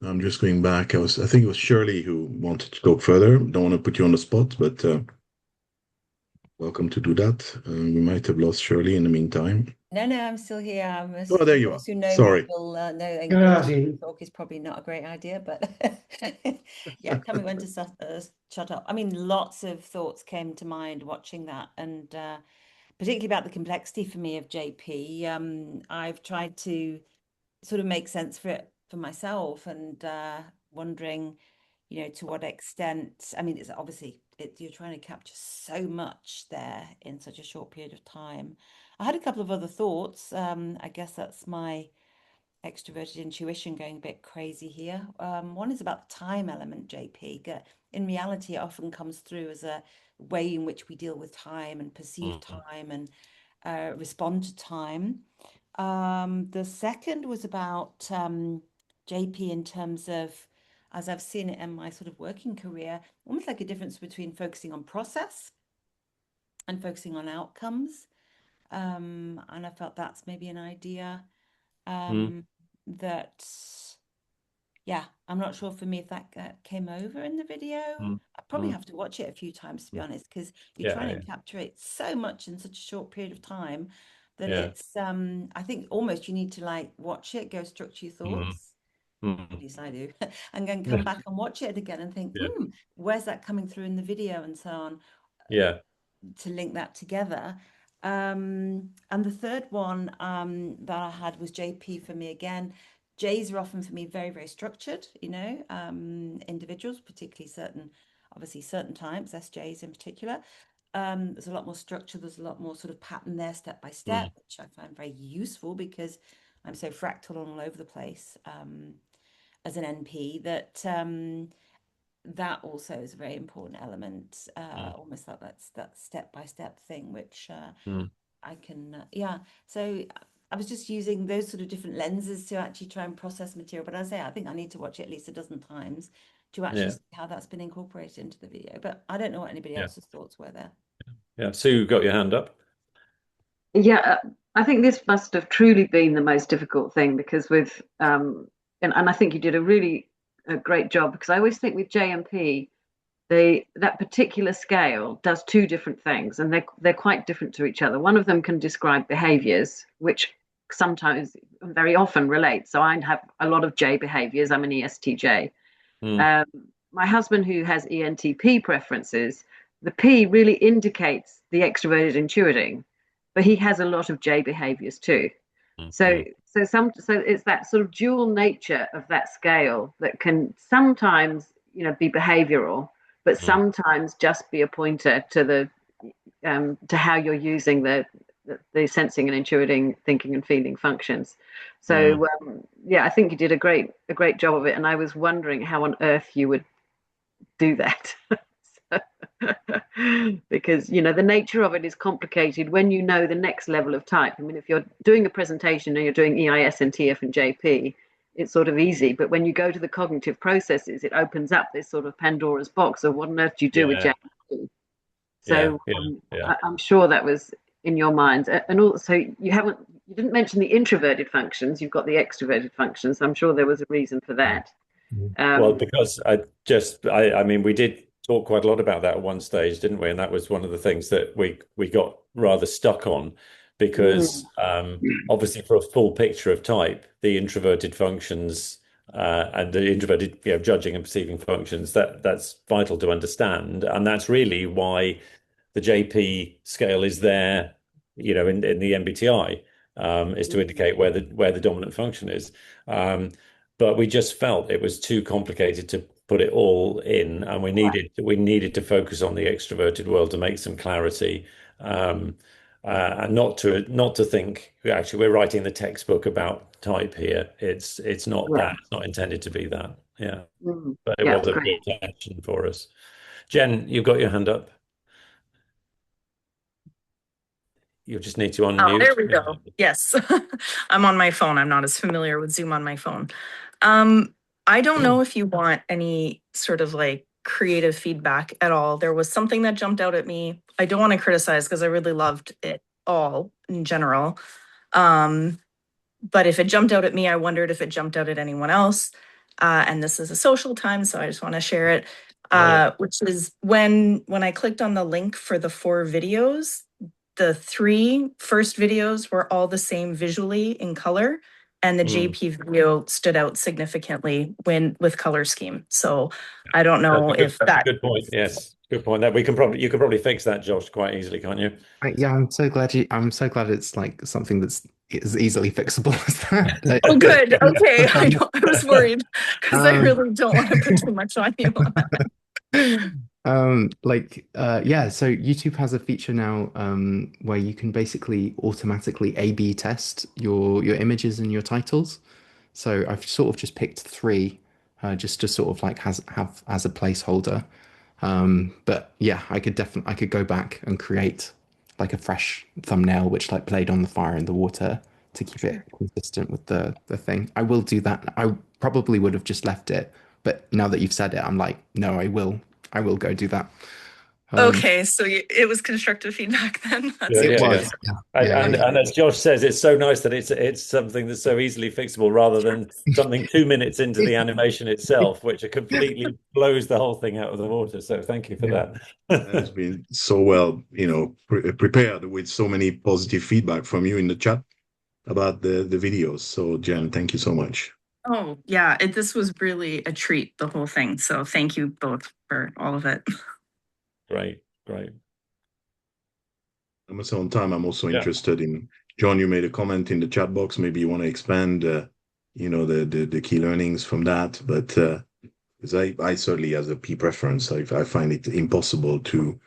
I'm just going back. I think it was Shirley who wanted to talk further. Don't want to put you on the spot, but welcome to do that. We might have lost Shirley in the meantime. No, I'm still here. Oh, there you are. Sorry. Will know English talk is probably not a great idea, but yeah, tell me when to shut up. I mean, lots of thoughts came to mind watching that, and particularly about the complexity for me of JP. I've tried to sort of make sense for myself, and wondering, to what extent. I mean, it's obviously you're trying to capture so much there in such a short period of time. I had a couple of other thoughts. I guess that's my extroverted intuition going a bit crazy here. One is about the time element, JP. In reality, it often comes through as a way in which we deal with time and perceive time, and respond to time. The second was about JP in terms of, as I've seen it in my sort of working career, almost like a difference between focusing on process and focusing on outcomes. And I felt that's maybe an idea that, yeah, I'm not sure for me if that came over in the video. I probably have to watch it a few times, to be honest, because you're trying to encapsulate so much in such a short period of time that it's, I think almost you need to like watch it, go structure your thoughts. At least I do, and then come back and watch it again and think, where's that coming through in the video and so on. To link that together. And the third one that I had was JP for me again. J's are often for me very, very structured, you know, individuals, particularly obviously certain types, SJs in particular. There's a lot more structure, there's a lot more sort of pattern there, step by step, which I find very useful because I'm so fractal and all over the place as an NP that also is a very important element, almost like that step-by-step thing, which I can, so I was just using those sort of different lenses to actually try and process material. But as I say, I think I need to watch it at least a dozen times to actually see how that's been incorporated into the video. But I don't know what anybody else's thoughts were there. Yeah, Sue, got your hand up. Yeah, I think this must have truly been the most difficult thing because with, and I think you did a great job, because I always think with JMP, that particular scale does two different things, and they're quite different to each other. One of them can describe behaviors, which sometimes, very often relate. So I have a lot of J behaviors. I'm an ESTJ. My husband, who has ENTP preferences, the P really indicates the extroverted intuiting, but he has a lot of J behaviors too. So it's that sort of dual nature of that scale that can sometimes, you know, be behavioral, but sometimes just be a pointer to how you're using the sensing and intuiting, thinking and feeling functions. So I think you did a great job of it, and I was wondering how on earth you would do that. Because, you know, the nature of it is complicated when you know the next level of type. I mean, if you're doing a presentation and you're doing EIS and TF and JP, it's sort of easy. But when you go to the cognitive processes, it opens up this sort of Pandora's box of what on earth do you do with JP? So I'm sure that was in your mind. And also, you didn't mention the introverted functions. You've got the extroverted functions. I'm sure there was a reason for that. Well, because I mean, we did talk quite a lot about that at one stage, didn't we? And that was one of the things that we got rather stuck on, because obviously for a full picture of type, the introverted functions and the introverted, you know, judging and perceiving functions, that's vital to understand. And that's really why the JP scale is there, you know, in the MBTI, is to indicate where the dominant function is. But we just felt it was too complicated to put it all in, and we needed to focus on the extroverted world to make some clarity, and not to think actually we're writing the textbook about type here. It's not that. It's not intended to be that. But it was a good attention for us. Jen, you've got your hand up. You just need to unmute. Oh, there we go. Yes, I'm on my phone. I'm not as familiar with Zoom on my phone. I don't know if you want any sort of like creative feedback at all. There was something that jumped out at me. I don't want to criticize because I really loved it all in general. But if it jumped out at me, I wondered if it jumped out at anyone else. And this is a social time, so I just want to share it. Which is when I clicked on the link for the 4 videos, the 3 first videos were all the same visually in color, and the JP video stood out significantly with color scheme. So I don't know if that's a good point. Yes, good point. That you can probably fix that, Josh, quite easily, can't you? Yeah, I'm so glad it's like something that's as easily fixable as that. Oh, good. Okay, I was worried because I really don't want to put too much on you. So YouTube has a feature now where you can basically automatically A/B test your images and your titles. So I've sort of just picked 3 just to sort of like have as a placeholder. But yeah, I could go back and create like a fresh thumbnail which like played on the fire and the water to keep it consistent with the thing. I will do that. I probably would have just left it, but now that you've said it, I'm like, no, I will go do that. Okay, so it was constructive feedback then. That's It Yeah, yeah. was. And as Josh says, it's so nice that it's something that's so easily fixable rather than something 2 minutes into the animation itself, which completely blows the whole thing out of the water. So thank you for that. It has been so well, prepared with so many positive feedback from you in the chat about the videos. So Jen, thank you so much. Oh yeah, this was really a treat, the whole thing. So thank you both for all of it. Great. I'm also on time. I'm also interested in, John, you made a comment in the chat box. Maybe you want to expand, the key learnings from that. But because I certainly, as a P preference, I find it impossible to,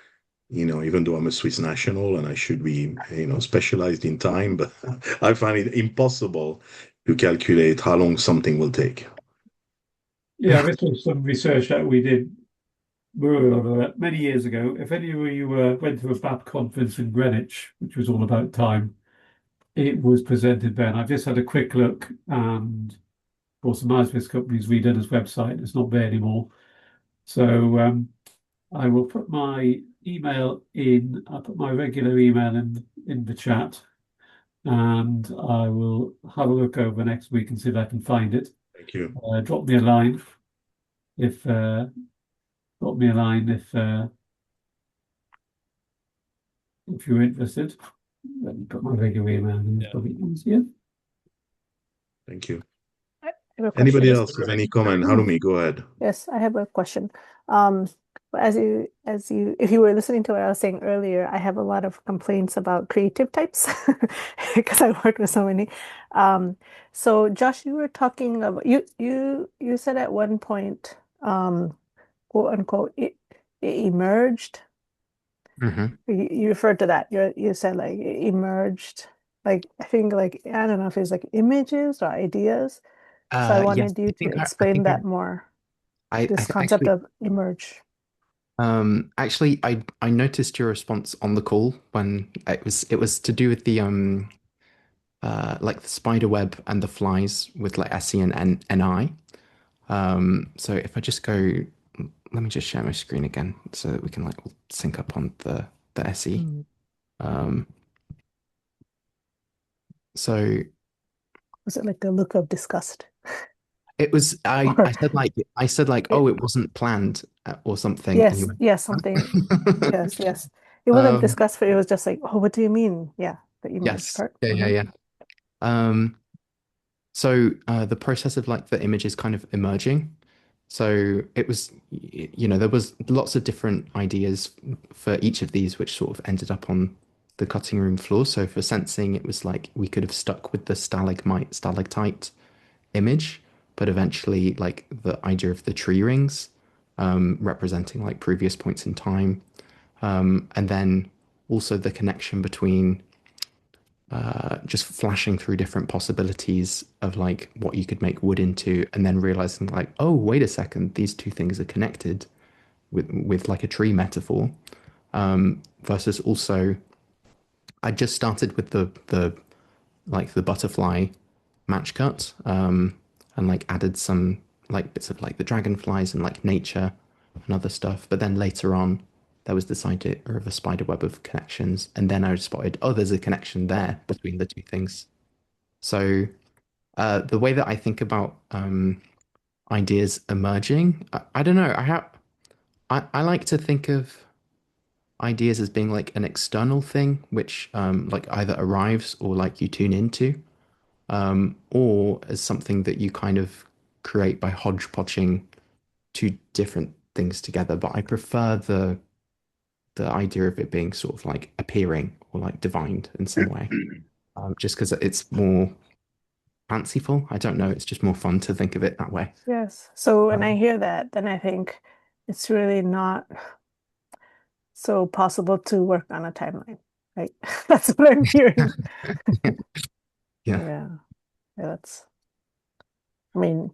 even though I'm a Swiss national and I should be, specialized in time, but I find it impossible to calculate how long something will take. Yeah, this was some research that we did many years ago. If any of you went to a BAPT conference in Greenwich, which was all about time, it was presented then. I've just had a quick look, and of course, the Masvis company's redone his website. It's not there anymore. So I will put my email in. I'll put my regular email in the chat, and I will have a look over next week and see if I can find it. Thank you. Drop me a line if you're interested. Let me put my regular email in. It's probably easier. Thank you. Anybody else have any comment? Harumi, go ahead. Yes, I have a question. If you were listening to what I was saying earlier, I have a lot of complaints about creative types because I work with so many. So Josh, you were talking about you said at one point, quote unquote, it emerged. You referred to that. You said like it emerged. Like I think like I don't know if it's like images or ideas. So I wanted you to explain that more. This concept of emerge. Actually, I noticed your response on the call when it was to do with the like the spider web and the flies with like SE and NI. So if I just go, let me just share my screen again so that we can like sync up on the SE. So was it like a look of disgust? It was I said like oh, it wasn't planned or something. Yes, yes, something. yes. It wasn't discussed, but it was just like, oh, what do you mean? Yeah, the image part. Yeah. So the process of like the images kind of emerging. So it was, there was lots of different ideas for each of these, which sort of ended up on the cutting room floor. So for sensing, it was like we could have stuck with the stalagmite image, but eventually like the idea of the tree rings representing like previous points in time, and then also the connection between just flashing through different possibilities of like what you could make wood into, and then realizing like, oh, wait a second, these two things are connected with like a tree metaphor, versus also I just started with the like the butterfly match cut, and like added some like bits of like the dragonflies and like nature and other stuff. But then later on, there was this idea of a spider web of connections, and then I spotted, oh, there's a connection there between the two things. So the way that I think about ideas emerging, I don't know. I like to think of ideas as being like an external thing, which like either arrives or like you tune into, or as something that you kind of create by hodgepodging two different things together. But I prefer the idea of it being sort of like appearing or like divined in some way, just because it's more fanciful. I don't know. It's just more fun to think of it that way. Yes. So when I hear that, then I think it's really not so possible to work on a timeline, right? That's what I'm hearing. Yeah. That's, I mean,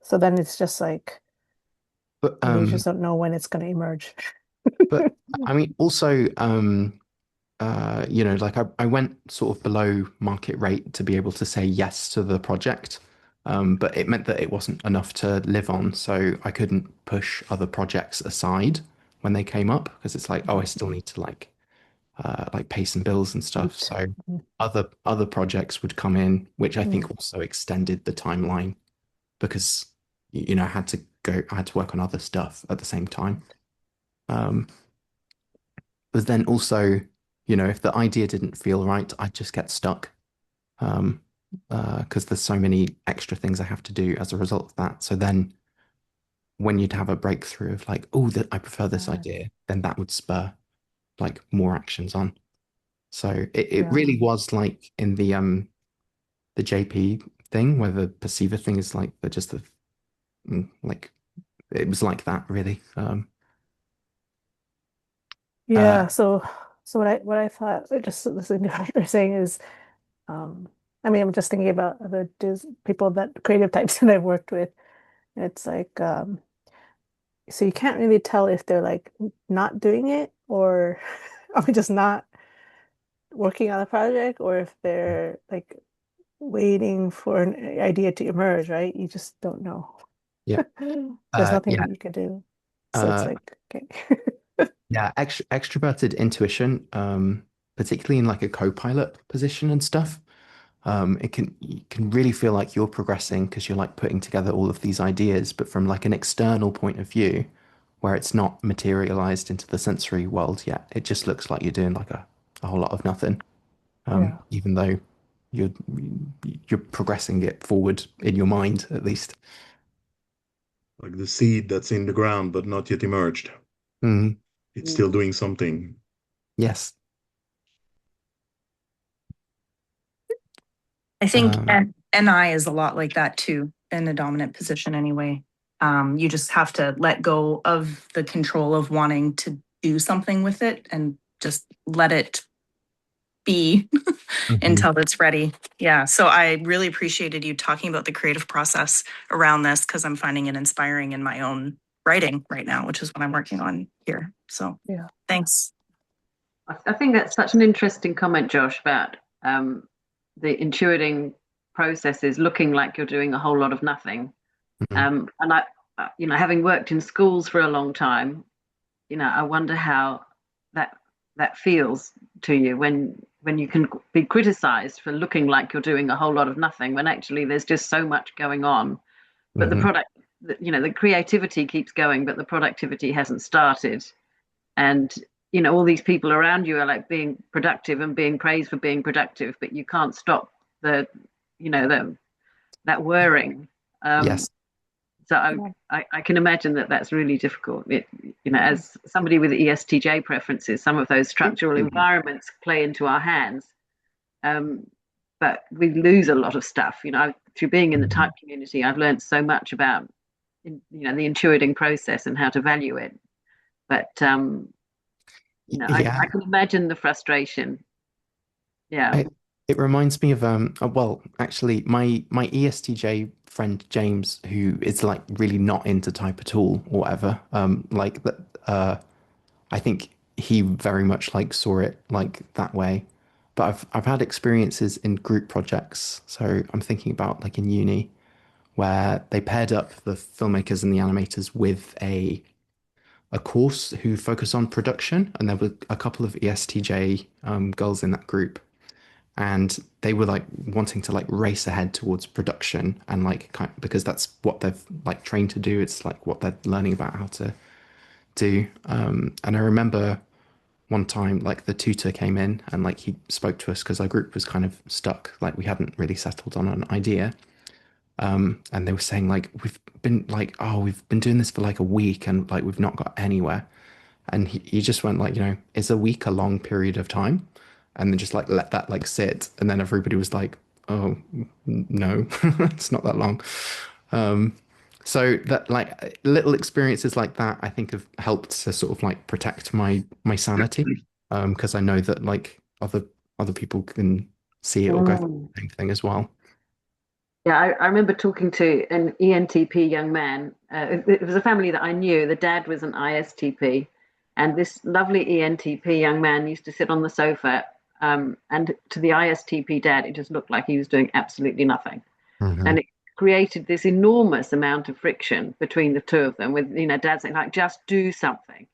so then it's just like, you just don't know when it's going to emerge. But I mean, also, you know, like I went sort of below market rate to be able to say yes to the project. But it meant that it wasn't enough to live on, so I couldn't push other projects aside when they came up because it's like, oh, I still need to like pay some bills and stuff. So other projects would come in, which I think also extended the timeline because you know I had to work on other stuff at the same time. But then also, you know, if the idea didn't feel right, I'd just get stuck. Because there's so many extra things I have to do as a result of that. So then when you'd have a breakthrough of like, oh, that I prefer this idea, then that would spur like more actions on. So it really was like in the JP thing where the perceiver thing is like just the like it was like that really. Yeah, so what I thought just listening to what you're saying is I mean I'm just thinking about other people that creative types that I've worked with. It's like so you can't really tell if they're like not doing it or are we just not working on a project or if they're like waiting for an idea to emerge, right? You just don't know. Yeah. There's nothing Yeah. that you can do. So it's like, okay. Yeah, extroverted intuition, particularly in like a co-pilot position and stuff. You can really feel like you're progressing because you're like putting together all of these ideas, but from like an external point of view, where it's not materialized into the sensory world yet, it just looks like you're doing like a whole lot of nothing. Yeah. Even though you're you're progressing it forward in your mind at least. Like the seed that's in the ground but not yet emerged. Mm, It's still doing something. yes. I think Um, NI is a lot like that too, in a dominant position anyway. You just have to let go of the control of wanting to do something with it and just let it be until it's ready. Yeah. So I really appreciated you talking about the creative process around this because I'm finding it inspiring in my own writing right now, which is what I'm working on here. So Yeah. thanks. I think that's such an interesting comment, Josh, about the intuiting processes looking like you're doing a whole lot of nothing. And I, you know, having worked in schools for a long time, you know, I wonder how that feels to you when you can be criticized for looking like you're doing a whole lot of nothing when actually there's just so much going on. But the product, you know, the creativity keeps going, but the productivity hasn't started. And you know all these people around you are like being productive and being praised for being productive, but you can't stop the you know that whirring. yes. So I can imagine that that's really difficult. You know, as somebody with ESTJ preferences, some of those structural environments play into our hands, but we lose a lot of stuff. You know, through being in the type community, I've learned so much about you know the intuiting process and how to value it. But you know, Yeah. I can imagine the frustration. Yeah. It reminds me of well, actually my ESTJ friend James, who is like really not into type at all or whatever, like that I think he very much like saw it like that way. But I've had experiences in group projects. So I'm thinking about like in uni where they paired up the filmmakers and the animators with a course who focus on production, and there were a couple of ESTJ girls in that group, and they were like wanting to like race ahead towards production and like because that's what they've like trained to do. It's like what they're learning about how to do. And I remember one time like the tutor came in and like he spoke to us because our group was kind of stuck, like we hadn't really settled on an idea. And they were saying like we've been doing this for like a week and like we've not got anywhere. And he just went like, you know, is a week a long period of time? And then just like let that like sit. And then everybody was like, oh, no, it's not that long. So that like little experiences like that, I think have helped to sort of like protect my sanity. Because I know that like other people can see it or go through the same thing as well. Yeah, I remember talking to an ENTP young man. It was a family that I knew. The dad was an ISTP, And this lovely ENTP young man used to sit on the sofa, and to the ISTP dad, it just looked like he was doing absolutely nothing. And it created this enormous amount of friction between the two of them, with, you know, dad saying, like, just do something.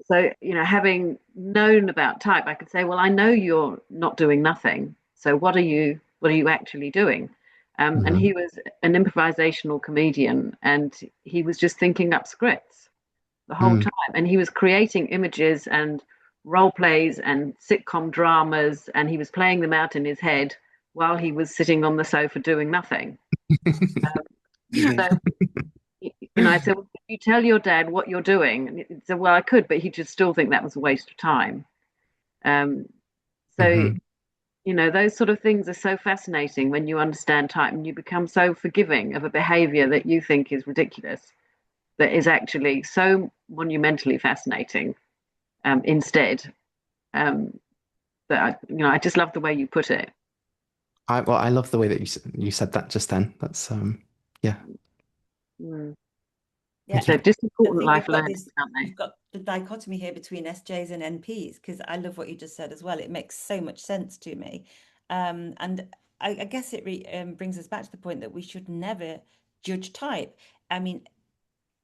So, you know, having known about type, I could say, well, I know you're not doing nothing. So what are you actually doing? And he was an improvisational comedian, and he was just thinking up scripts the whole time. And he was creating images and role plays and sitcom dramas, and he was playing them out in his head while he was sitting on the sofa doing nothing. So, you know, I said, well, can you tell your dad what you're doing? And he said, well, I could, but he'd just still think that was a waste of time. So, you know, those sort of things are so fascinating when you understand type, and you become so forgiving of a behavior that you think is ridiculous, that is actually so monumentally fascinating instead. That I just love the way you put it. I love the way that you said that just then. That's yeah. Yeah, So just important life we've got learning, aren't they? you've got the dichotomy here between SJs and NPs, because I love what you just said as well. It makes so much sense to me. And I guess it brings us back to the point that we should never judge type. I mean,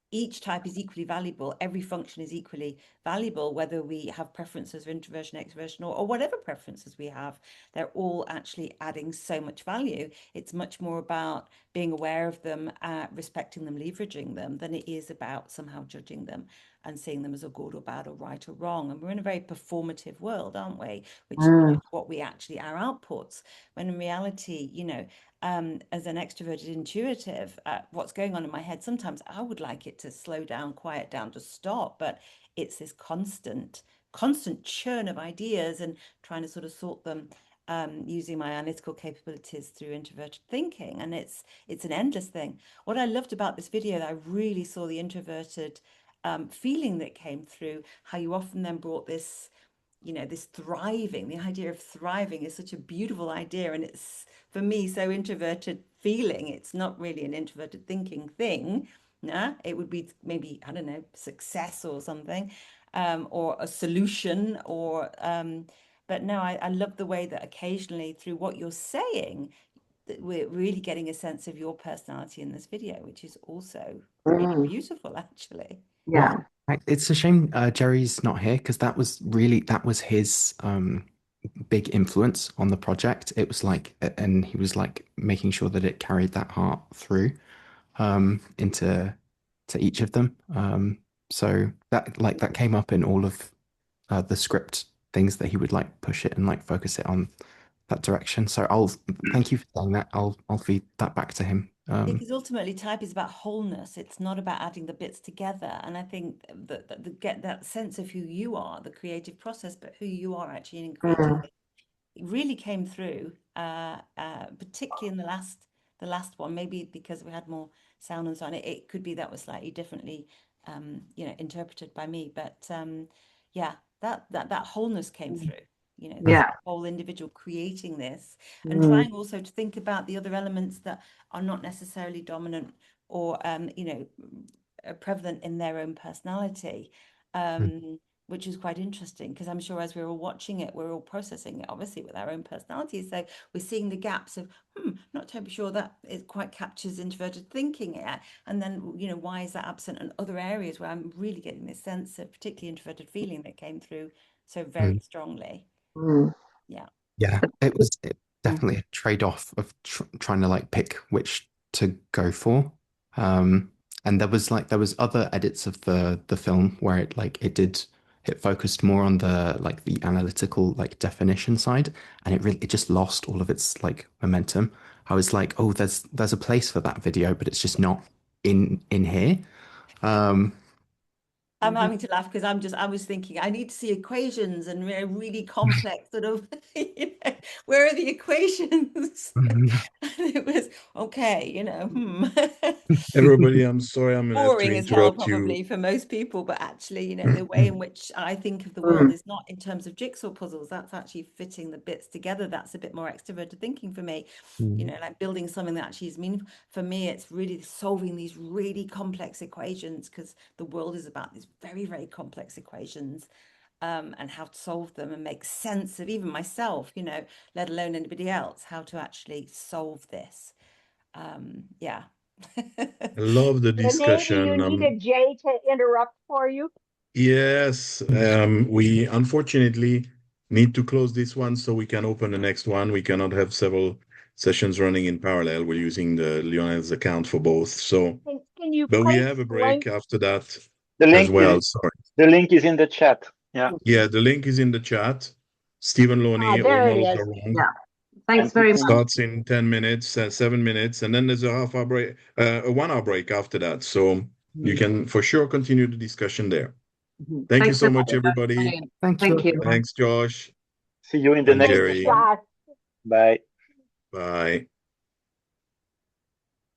each type is equally valuable. Every function is equally valuable, whether we have preferences for introversion, extroversion, or whatever preferences we have. They're all actually adding so much value. It's much more about being aware of them, respecting them, leveraging them, than it is about somehow judging them and seeing them as a good or bad or right or wrong. And we're in a very performative world, aren't we? Which is what we actually, our outputs, when in reality, you know, as an extroverted intuitive, what's going on in my head, sometimes I would like it to slow down, quiet down, to stop, but it's this constant churn of ideas, and trying to sort of sort them using my analytical capabilities through introverted thinking. And it's an endless thing. What I loved about this video, that I really saw the introverted feeling that came through, how you often then brought this, you know, this thriving, the idea of thriving is such a beautiful idea, and it's, for me, so introverted feeling. It's not really an introverted thinking thing. No, it would be maybe, I don't know, success or something, or a solution, or but no, I love the way that occasionally through what you're saying, that we're really getting a sense of your personality in this video, which is also really beautiful, actually. Yeah. Well, it's a shame Jerry's not here, because that was his big influence on the project. It was like, and he was like making sure that it carried that heart through into each of them. So that came up in all of the script things, that he would like push it and like focus it on that direction. So I'll thank you for saying that. I'll feed that back to him. Because ultimately type is about wholeness. It's not about adding the bits together. And I think that get that sense of who you are, the creative process, but who you are actually in creating it, really came through, particularly in the last one. Maybe because we had more sound and so on. It could be that was slightly differently you know, interpreted by me. But yeah, that wholeness came through. You know, this whole individual creating this, and trying also to think about the other elements that are not necessarily dominant or you know, prevalent in their own personality, which is quite interesting, because I'm sure as we're all watching it, we're all processing it obviously with our own personalities. So we're seeing the gaps of not totally sure that it quite captures introverted thinking yet, and then, you know, why is that absent in other areas where I'm really getting this sense of particularly introverted feeling that came through so very strongly. Yeah, it was definitely a trade-off of trying to like pick which to go for. And there was other edits of the film where it focused more on the analytical like definition side, and it just lost all of its like momentum. I was like, oh, there's a place for that video, but it's just not in here. I'm having to laugh because I was thinking I need to see equations and really complex sort of, you know, where are the equations? And it was okay, you know. Everybody, I'm sorry, I'm gonna have to Boring as hell interrupt you. probably for most people, but actually, you know, the way in which I think of the world is not in terms of jigsaw puzzles. That's actually fitting the bits together. That's a bit more extroverted thinking for me. You know, like building something that actually is meaningful. For me, it's really solving these really complex equations, because the world is about these these very, very complex equations, and how to solve them and make sense of even myself, you know, let alone anybody else, how to actually solve this. Yeah. I love the discussion. Renee, do you need a J to interrupt for you? Yes, we unfortunately need to close this one so we can open the next one. We cannot have several sessions running in parallel. We're using the Lionel's account for both. So, Can you but we place have a break link? after that The as link well. is Sorry. the link is in the chat. Yeah. Yeah, the link is in the chat. Stephen Loney, all There it models is. are wrong. Yeah. Thanks And very it's much. Starts in 10 minutes, 7 minutes, and then there's a half hour break, a 1 hour break after that. So you can for sure continue the discussion there. Thank you Thanks so so much, much. everybody. Brilliant. Thank Thank you. you. Thanks, Josh see you in the and next Jerry. session. Bye. Bye.